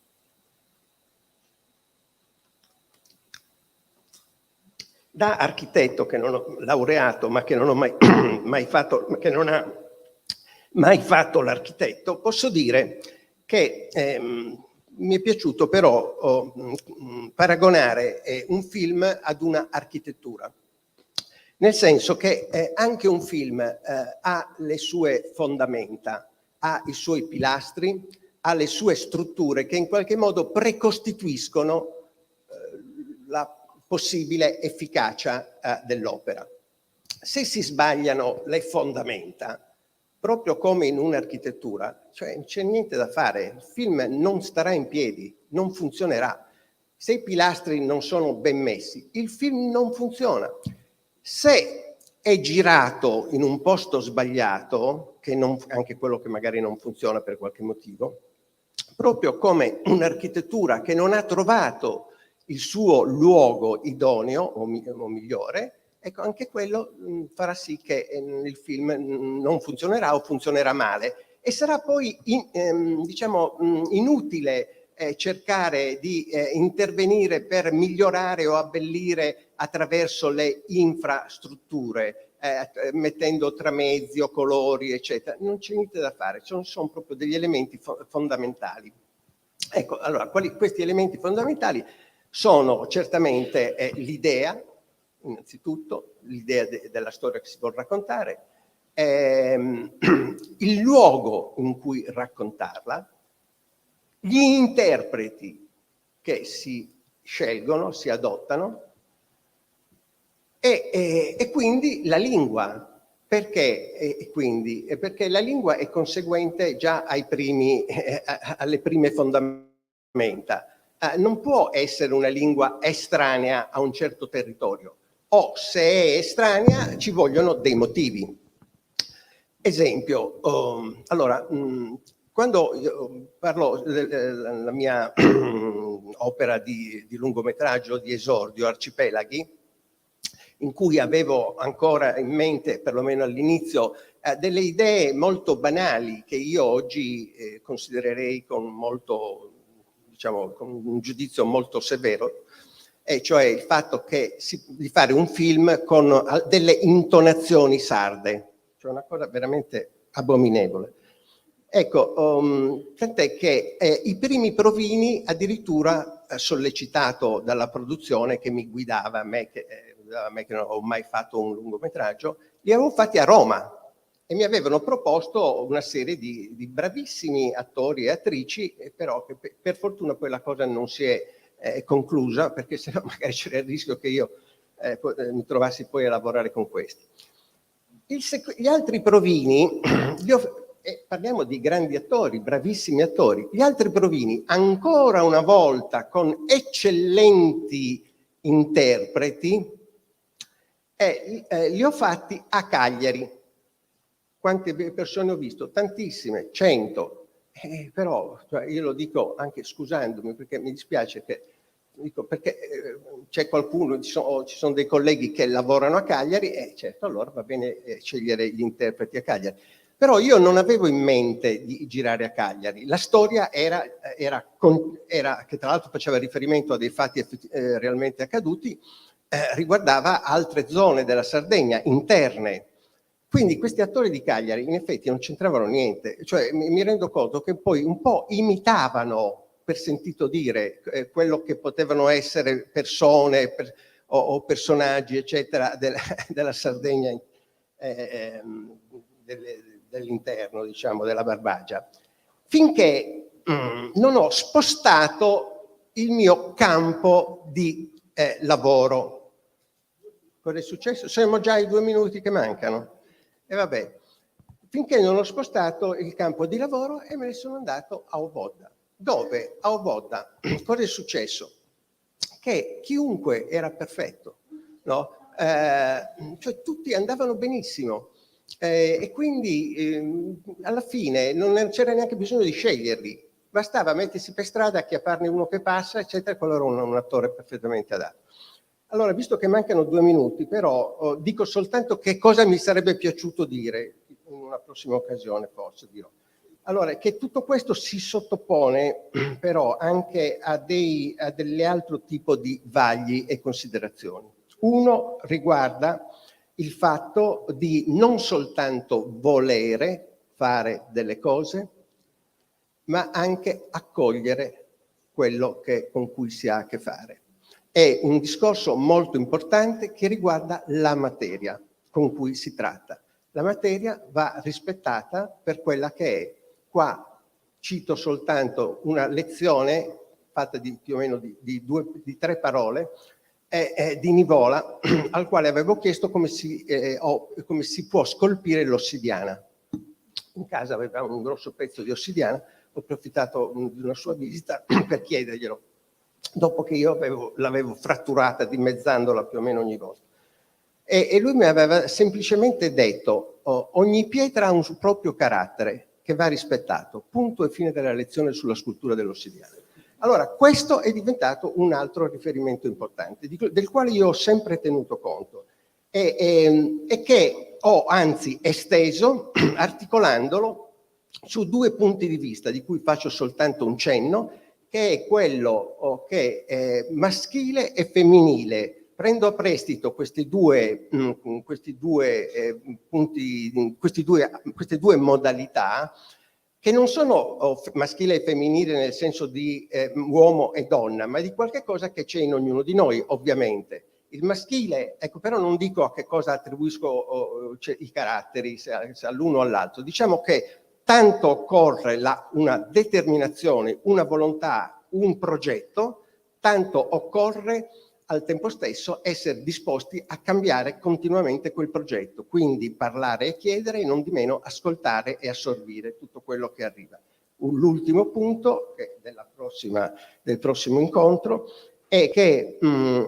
L: Da architetto che non ho laureato, ma che non ho mai fatto, che non ha mai fatto l'architetto, posso dire che mi è piaciuto però paragonare un film ad una architettura, nel senso che anche un film ha le sue fondamenta, ha i suoi pilastri, ha le sue strutture che in qualche modo precostituiscono la possibile efficacia dell'opera. Se si sbagliano le fondamenta, proprio come in un'architettura, cioè non c'è niente da fare, il film non starà in piedi, non funzionerà. Se i pilastri non sono ben messi, il film non funziona. Se è girato in un posto sbagliato, anche quello che magari non funziona per qualche motivo, proprio come un'architettura che non ha trovato il suo luogo idoneo o migliore, ecco, anche quello farà sì che il film non funzionerà o funzionerà male e sarà poi diciamo, inutile cercare di intervenire per migliorare o abbellire attraverso le infrastrutture, mettendo tramezzi o colori, eccetera. Non c'è niente da fare, sono proprio degli elementi fondamentali. Ecco, allora, questi elementi fondamentali sono certamente l'idea, innanzitutto, l'idea della storia che si vuol raccontare, il luogo in cui raccontarla, gli interpreti che si scelgono, si adottano, e quindi la lingua. Perché? Perché la lingua è conseguente già alle prime fondamenta. Non può essere una lingua estranea a un certo territorio, o se è estranea ci vogliono dei motivi. Esempio, allora, quando io parlo della mia opera di lungometraggio di esordio, Arcipelaghi, in cui avevo ancora in mente, perlomeno all'inizio, delle idee molto banali che io oggi considererei con molto, diciamo, con un giudizio molto severo, e cioè il fatto di fare un film con delle intonazioni sarde, cioè una cosa veramente abominevole. Ecco, tant'è che i primi provini, addirittura sollecitato dalla produzione che mi guidava, a me che non ho mai fatto un lungometraggio, li avevo fatti a Roma e mi avevano proposto una serie di bravissimi attori e attrici, però che per fortuna poi la cosa non si è conclusa, perché sennò magari c'era il rischio che io mi trovassi poi a lavorare con questi. Gli altri provini, parliamo di grandi attori, bravissimi attori, gli altri provini, ancora una volta con eccellenti interpreti, li ho fatti a Cagliari. Quante persone ho visto? Tantissime, 100. Però cioè, io lo dico anche scusandomi, perché mi dispiace che dico, perché c'è qualcuno, ci sono dei colleghi che lavorano a Cagliari, e certo, allora va bene scegliere gli interpreti a Cagliari. Però io non avevo in mente di girare a Cagliari. La storia era che tra l'altro faceva riferimento a dei fatti realmente accaduti, riguardava altre zone della Sardegna, interne. Quindi questi attori di Cagliari in effetti non c'entravano niente, cioè mi rendo conto che poi un po' imitavano, per sentito dire, quello che potevano essere persone o personaggi, eccetera, della Sardegna, dell'interno, diciamo, della Barbagia, finché non ho spostato il mio campo di lavoro. Cosa è successo? Siamo già ai 2 minuti che mancano. E vabbè, finché non ho spostato il campo di lavoro e me ne sono andato a Ovodda. Dove? A Ovodda. Cosa è successo? Che chiunque era perfetto, no? Cioè tutti andavano benissimo. E quindi alla fine non c'era neanche bisogno di sceglierli, bastava mettersi per strada, acchiapparne uno che passa, eccetera, quello era un attore perfettamente adatto. Allora, visto che mancano 2 minuti, però dico soltanto che cosa mi sarebbe piaciuto dire, in una prossima occasione forse dirò. Allora, che tutto questo si sottopone però anche a delle altro tipo di vagli e considerazioni. Uno riguarda il fatto di non soltanto volere fare delle cose, ma anche accogliere quello con cui si ha a che fare. È un discorso molto importante che riguarda la materia con cui si tratta. La materia va rispettata per quella che è. Qua cito soltanto una lezione fatta di più o meno di 3 parole, di Nivola, al quale avevo chiesto come si può scolpire l'ossidiana. In casa aveva un grosso pezzo di ossidiana, ho approfittato di una sua visita per chiederglielo, dopo che io l'avevo fratturata dimezzandola più o meno ogni volta. E lui mi aveva semplicemente detto: ogni pietra ha un proprio carattere che va rispettato, punto e fine della lezione sulla scultura dell'ossidiana. Allora, questo è diventato un altro riferimento importante, del quale io ho sempre tenuto conto e che ho anzi esteso articolandolo su 2 punti di vista, di cui faccio soltanto un cenno, che è quello che è maschile e femminile, prendo a prestito questi due queste due modalità, che non sono maschile e femminile nel senso di uomo e donna, ma di qualche cosa che c'è in ognuno di noi, ovviamente. Il maschile, ecco, però non dico a che cosa attribuisco i caratteri, se all'uno o all'altro. Diciamo che tanto occorre una determinazione, una volontà, un progetto, tanto occorre al tempo stesso essere disposti a cambiare continuamente quel progetto, quindi parlare e chiedere e non di meno ascoltare e assorbire tutto quello che arriva. L'ultimo punto del prossimo incontro è che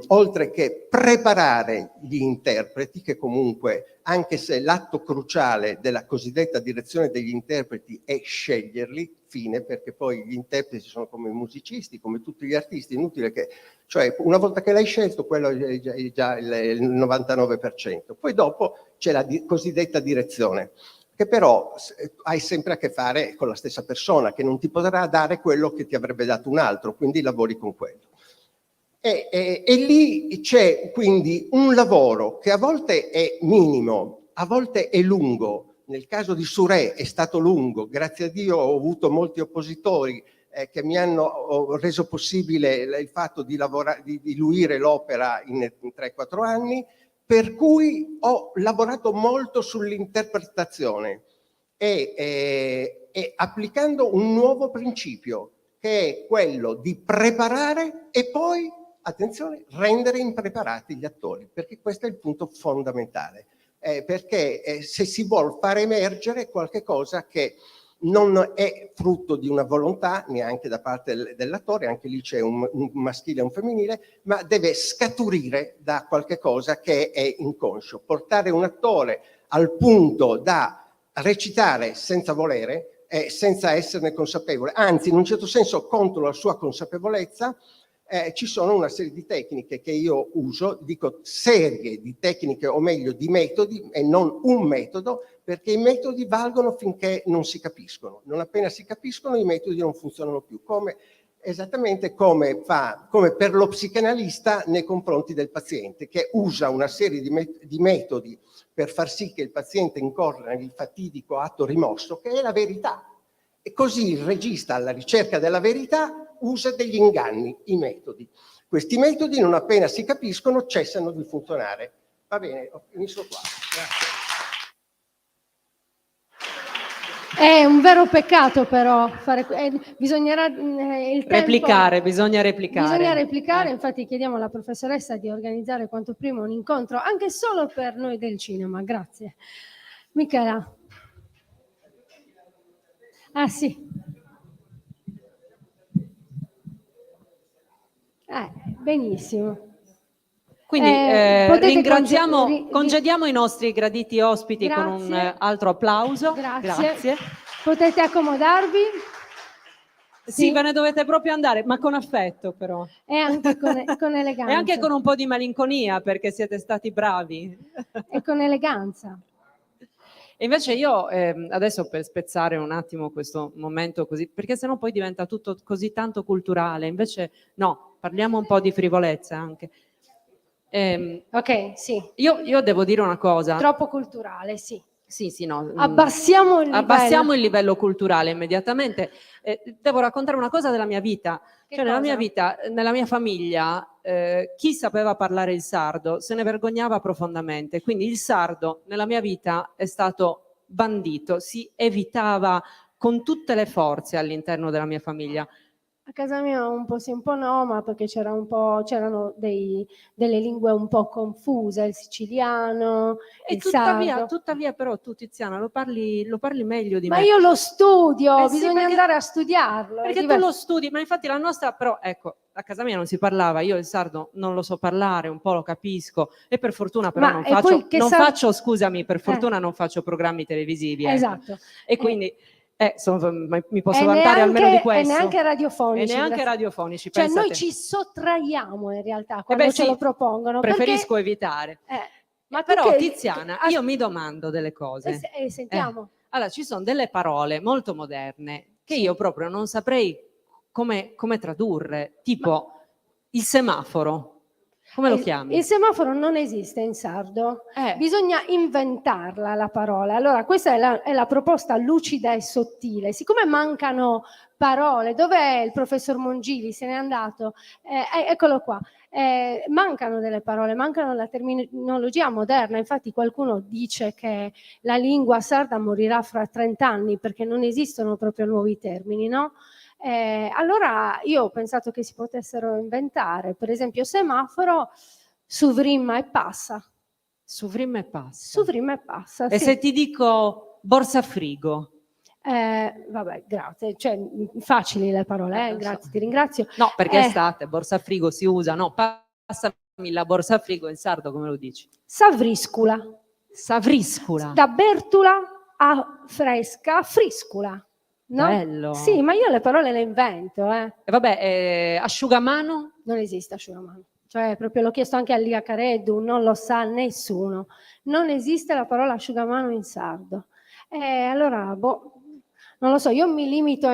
L: oltre che preparare gli interpreti, che comunque, anche se l'atto cruciale della cosiddetta direzione degli interpreti è sceglierli, fine, perché poi gli interpreti sono come i musicisti, come tutti gli artisti, inutile che, cioè una volta che l'hai scelto, quello è già il 99%. Poi dopo c'è la cosiddetta direzione, che però hai sempre a che fare con la stessa persona, che non ti potrà dare quello che ti avrebbe dato un altro, quindi lavori con quello. E lì c'è quindi un lavoro che a volte è minimo, a volte è lungo. Nel caso di Sure è stato lungo, grazie a Dio ho avuto molti oppositori che mi hanno reso possibile il fatto di diluire l'opera in 3-4 anni, per cui ho lavorato molto sull'interpretazione e applicando un nuovo principio, che è quello di preparare e poi, attenzione, rendere impreparati gli attori, perché questo è il punto fondamentale. Perché se si vuol far emergere qualche cosa che non è frutto di una volontà neanche da parte dell'attore, anche lì c'è un maschile e un femminile, ma deve scaturire da qualche cosa che è inconscio. Portare un attore al punto da recitare senza volere, senza esserne consapevole, anzi in un certo senso contro la sua consapevolezza, ci sono una serie di tecniche che io uso, dico serie di tecniche o meglio di metodi e non un metodo, perché i metodi valgono finché non si capiscono. Non appena si capiscono i metodi non funzionano più, esattamente come per lo psicanalista nei confronti del paziente, che usa una serie di metodi per far sì che il paziente incorra nel fatidico atto rimosso, che è la verità. E così il regista, alla ricerca della verità, usa degli inganni, i metodi. Questi metodi, non appena si capiscono, cessano di funzionare. Va bene, ho finito qua. Grazie.
B: È un vero peccato però bisognerà il tempo,
A: replicare, bisogna replicare.
B: Bisogna replicare, infatti chiediamo alla professoressa di organizzare quanto prima un incontro, anche solo per noi del cinema. Grazie. Michela. Ah sì. Benissimo.
A: Quindi ringraziamo, congediamo i nostri graditi ospiti con un altro applauso. Grazie.
B: Potete accomodarvi?
A: Sì, ve ne dovete proprio andare, ma con affetto però.
B: E anche con eleganza.
A: E anche con un po' di malinconia, perché siete stati bravi.
B: E con eleganza.
A: E invece io adesso, per spezzare un attimo questo momento così, perché sennò poi diventa tutto così tanto culturale, invece no, parliamo un po' di frivolezza anche.
B: Ok, sì.
A: Io devo dire una cosa.
B: Troppo culturale, sì.
A: Sì, no.
B: Abbassiamo
A: il livello culturale immediatamente. Devo raccontare una cosa della mia vita. Nella mia vita, nella mia famiglia, chi sapeva parlare il sardo se ne vergognava profondamente. Quindi il sardo nella mia vita è stato bandito, si evitava con tutte le forze all'interno della mia famiglia.
B: A casa mia un po' sì, un po' no, ma perché c'erano delle lingue un po' confuse, il siciliano, il sardo.
A: Tuttavia però tu, Tiziana, lo parli meglio di me.
B: Ma io lo studio,
A: sì,
B: bisogna andare a studiarlo.
A: Perché tu lo studi, ma infatti la nostra, però ecco, a casa mia non si parlava, io il sardo non lo so parlare, un po' lo capisco, e per fortuna però non faccio programmi televisivi.
B: Esatto.
A: E quindi... mi posso vantare almeno di questo.
B: E neanche radiofonici.
A: Cioè
B: noi ci sottraiamo in realtà quando ce lo propongono.
A: Preferisco evitare. Ma però Tiziana, io mi domando delle cose.
B: Sentiamo.
A: Allora, ci sono delle parole molto moderne che io proprio non saprei come tradurre, tipo il semaforo. Come lo chiami?
B: Il semaforo non esiste in sardo, bisogna inventarla la parola. Allora, questa è la proposta lucida e sottile. Siccome mancano parole, dov'è il professor Mongili? Se n'è andato? Eccolo qua. Mancano delle parole, mancano la terminologia moderna. Infatti qualcuno dice che la lingua sarda morirà fra 30 anni perché non esistono proprio nuovi termini, no? Allora io ho pensato che si potessero inventare, per esempio semaforo, suvrimma e passa.
A: Suvrimma e passa.
B: Suvrimma e passa,
A: E
B: sì.
A: se ti dico borsa frigo?
B: Vabbè, grazie, cioè facili le parole, grazie, ti ringrazio.
A: No, perché estate, borsa frigo si usa, no? Passami la borsa frigo in sardo, come lo dici?
B: Savriscula.
A: Savriscula.
B: Da bertula a fresca, friscula. No?
A: Bello.
B: Sì, ma io le parole le invento.
A: E vabbè, asciugamano?
B: Non esiste asciugamano. Cioè, proprio l'ho chiesto anche a Lia Careddu, non lo sa nessuno. Non esiste la parola asciugamano in sardo. Allora, non lo so, io mi limito,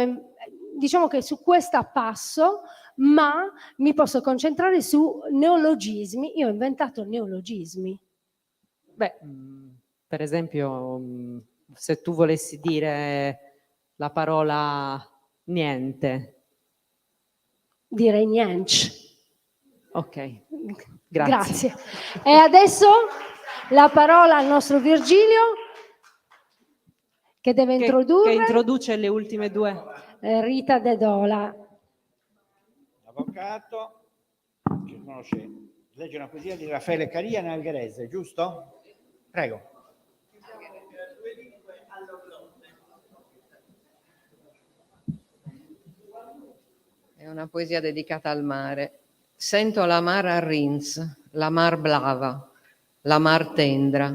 B: diciamo che su questa passo, ma mi posso concentrare su neologismi. Io ho inventato neologismi.
A: Beh, per esempio, se tu volessi dire la parola niente.
B: Direi niente.
A: Ok,
B: grazie. E adesso la parola al nostro Virgilio che deve introdurre.
A: Che introduce le ultime due.
B: Rita De Dola.
C: Avvocato, che conosce, legge una poesia di Raffaele Caria nel Algherese, giusto? Prego.
M: È una poesia dedicata al mare. Sento la mar a Rins, la mar blava, la mar tendra,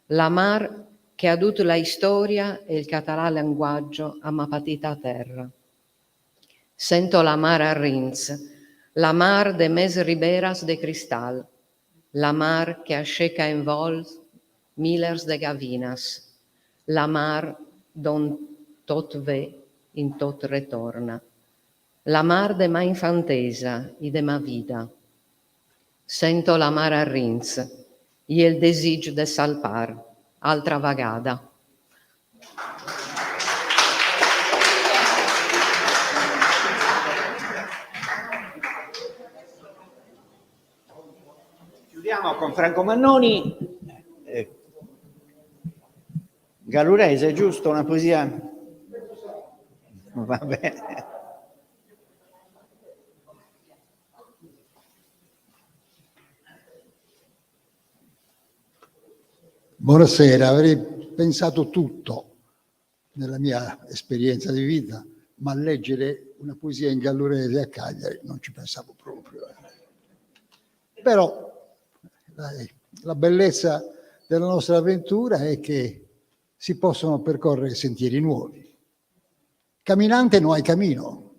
M: la mar che ha avuto la storia e il català linguaggio a ma patita a terra. Sento la mar a Rins, la mar de mes riberas de cristal, la mar che asceca in vols millers de gavinas, la mar don tot ve in tot retorna. La mar de ma infantesa e de ma vida. Sento la mar a Rins e il desig de salpar, altra vagada.
C: Chiudiamo con Franco Mannoni. Gallurese, giusto? Una poesia? Va bene.
N: Buonasera, avrei pensato tutto nella mia esperienza di vita, ma leggere una poesia in gallurese a Cagliari non ci pensavo proprio. Però la bellezza della nostra avventura è che si possono percorrere sentieri nuovi. Camminante non hai cammino,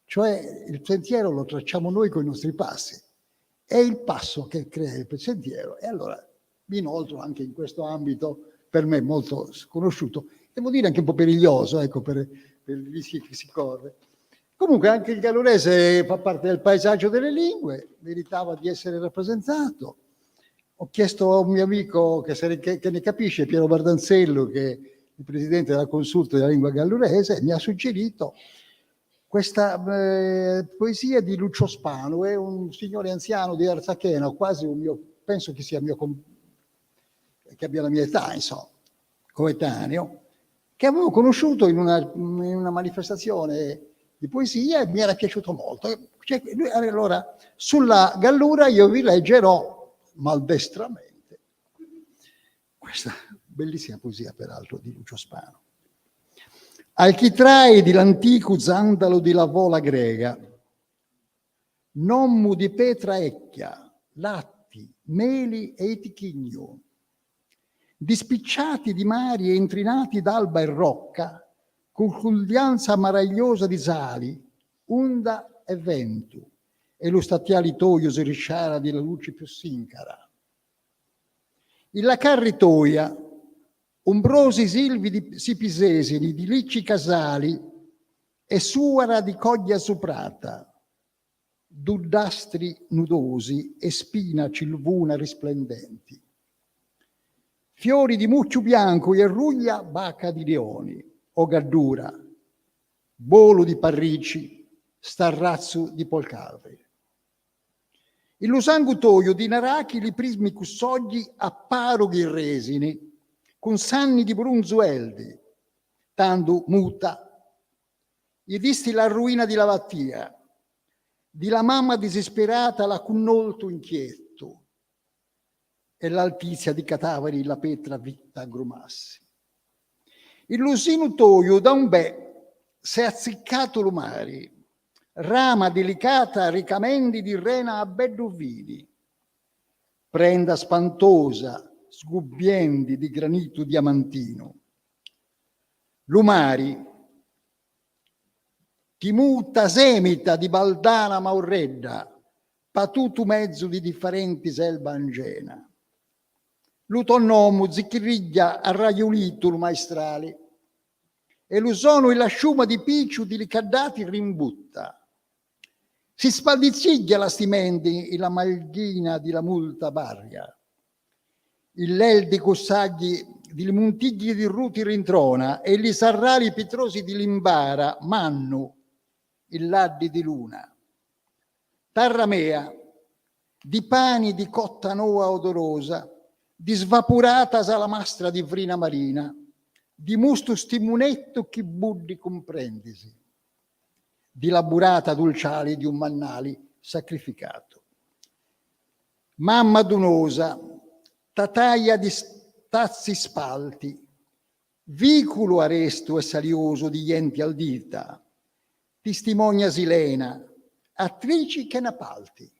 N: cioè il sentiero lo tracciamo noi con i nostri passi. È il passo che crea il sentiero e allora mi inoltro anche in questo ambito per me molto sconosciuto, devo dire anche un po' periglioso, ecco, per i rischi che si corre. Comunque anche il gallurese fa parte del paesaggio delle lingue, meritava di essere rappresentato. Ho chiesto a un mio amico che ne capisce, Piero Bardanzello, che è il presidente della Consulta della lingua gallurese, e mi ha suggerito questa poesia di Lucio Spano, è un signore anziano di Arzachena, quasi un mio, penso che sia che abbia la mia età, insomma, coetaneo, che avevo conosciuto in una manifestazione di poesia e mi era piaciuto molto. Allora, sulla Gallura io vi leggerò maldestramente questa bellissima poesia, peraltro, di Lucio Spano. Alchitrai di l'antico zandalo di lavola grega, nommu di petra ecchia, latti, meli e itichigno, dispicciati di mari e intrinati d'alba e rocca, con culdianza maragliosa di sali, onda e vento, e lo statiali toio si risciara di la luce più sincara. Il lacarri toia, ombrosi silvi di sipisesini, di licci casali, e suara di coglia soprata, d'uddastri nudosi e spinaci lvuna risplendenti. Fiori di mucciu bianco e ruglia bacca di leoni, o gaddura, bolo di parrici, starrazzu di polcalri. Il lusangutoio di narachi li prismi cussoggi apparughi resini, con sanni di brunzueldi, tandu muta, gli disti la ruina di lavattia, di la mamma disesperata la cunnolto inquieto, e l'altizia di catavari la petra vitta grumassi. Il lusinutoio da un bè s'è azziccato lumari, rama delicata ricamendi di rena a bedduvini, prenda spantosa sgubbiendi di granito diamantino. Lumari, ti muta semita di baldana maurredda, patutu mezzo di differenti selva angena. L'utonnomu zicchiriglia a raiulitul maestrali, e l'usono e la sciuma di picciu di licaddati rimbutta. Si spaldizziglia la stimendi e la malghina di la multa barria. Il lel di cossagli di muntigli di ruti rintrona e gli sarrali pitrosi di limbara mannu il laddi di luna. Terra mea, di pani di cotta noa odorosa, di svapurata salamastra di vrina marina, di musto stimunetto chi buddi comprendisi, di laburata dulciali di un mannali sacrificato. Mamma dunosa, tataia di stazzi spalti, viculo aresto e salioso di enti al dita, testimonia silena, attrici che napalti,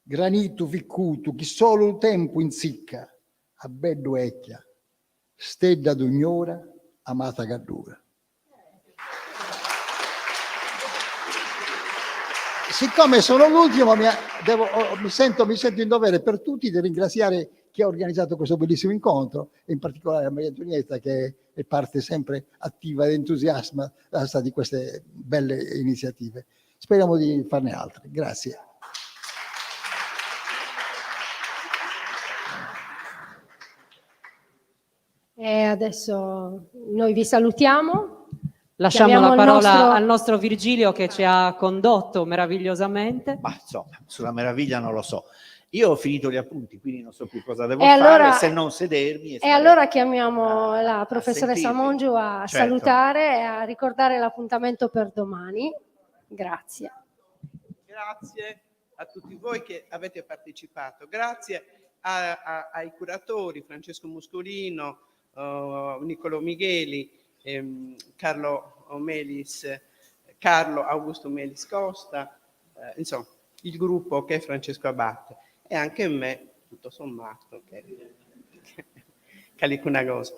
N: granito viccuto chi solo il tempo insicca, a beddo ecchia, stedda d'ugnora, amata gaddura. Siccome sono l'ultimo, mi sento in dovere per tutti di ringraziare chi ha organizzato questo bellissimo incontro, e in particolare Maria Antonietta, che è parte sempre attiva ed entusiasta di queste belle iniziative. Speriamo di farne altre. Grazie.
B: E adesso noi vi salutiamo.
A: Lasciamo
B: Chiamiamo
A: la parola
B: il nostro-
A: al nostro Virgilio che ci ha condotto meravigliosamente.
C: Ma insomma, sulla meraviglia non lo so. Io ho finito gli appunti, quindi non so più cosa devo
B: E
C: fare
B: allora-
C: se non sedermi.
B: E allora chiamiamo la professoressa
C: sentirvi.
B: Mongiu a
C: Certo.
B: salutare e a ricordare l'appuntamento per domani. Grazie.
F: Grazie a tutti voi che avete partecipato. Grazie ai curatori Francesco Muscolino, Niccolò Micheli, Carlo Augusto Melis Costa, insomma il gruppo che è Francesco Abate, e anche me, tutto sommato, che calico una cosa.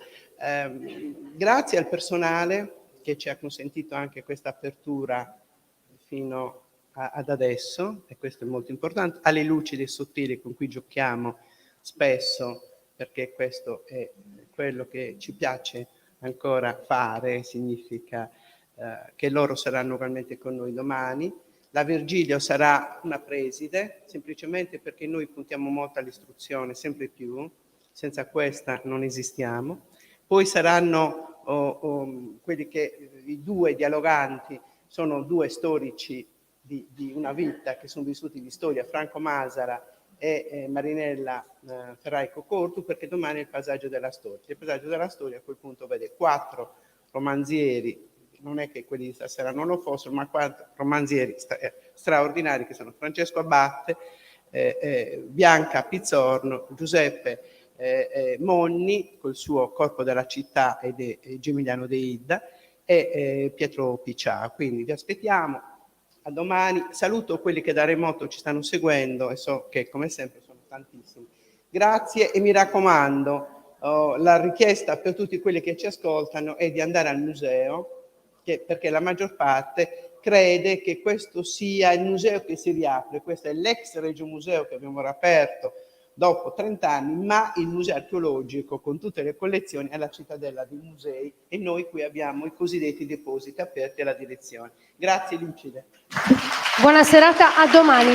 F: Grazie al personale che ci ha consentito anche questa apertura fino ad adesso, e questo è molto importante, alle lucidi e sottili con cui giochiamo spesso, perché questo è quello che ci piace ancora fare, significa che loro saranno ugualmente con noi domani. La Virgilio sarà una preside, semplicemente perché noi puntiamo molto all'istruzione, sempre più, senza questa non esistiamo. Poi saranno quelli che i due dialoganti sono due storici di una vita che sono vissuti di storia, Franco Masara e Marinella Ferrai Cocortu, perché domani è il passaggio della storia. Il passaggio della storia a quel punto vede 4 romanzieri, non è che quelli di stasera non lo fossero, ma 4 romanzieri straordinari che sono Francesco Abate, Bianca Pizzorno, Giuseppe Monni col suo Corpo della città ed Gemiliano De Idda e Pietro Piccià. Quindi vi aspettiamo. A domani. Saluto quelli che da remoto ci stanno seguendo e so che come sempre sono tantissimi. Grazie, e mi raccomando, la richiesta per tutti quelli che ci ascoltano è di andare al museo, perché la maggior parte crede che questo sia il museo che si riapre. Questo è l'ex Regio Museo che abbiamo riaperto dopo 30 anni, ma il museo archeologico con tutte le collezioni è la cittadella dei musei e noi qui abbiamo i cosiddetti depositi aperti alla direzione. Grazie Lucide.
B: Buona serata, a domani.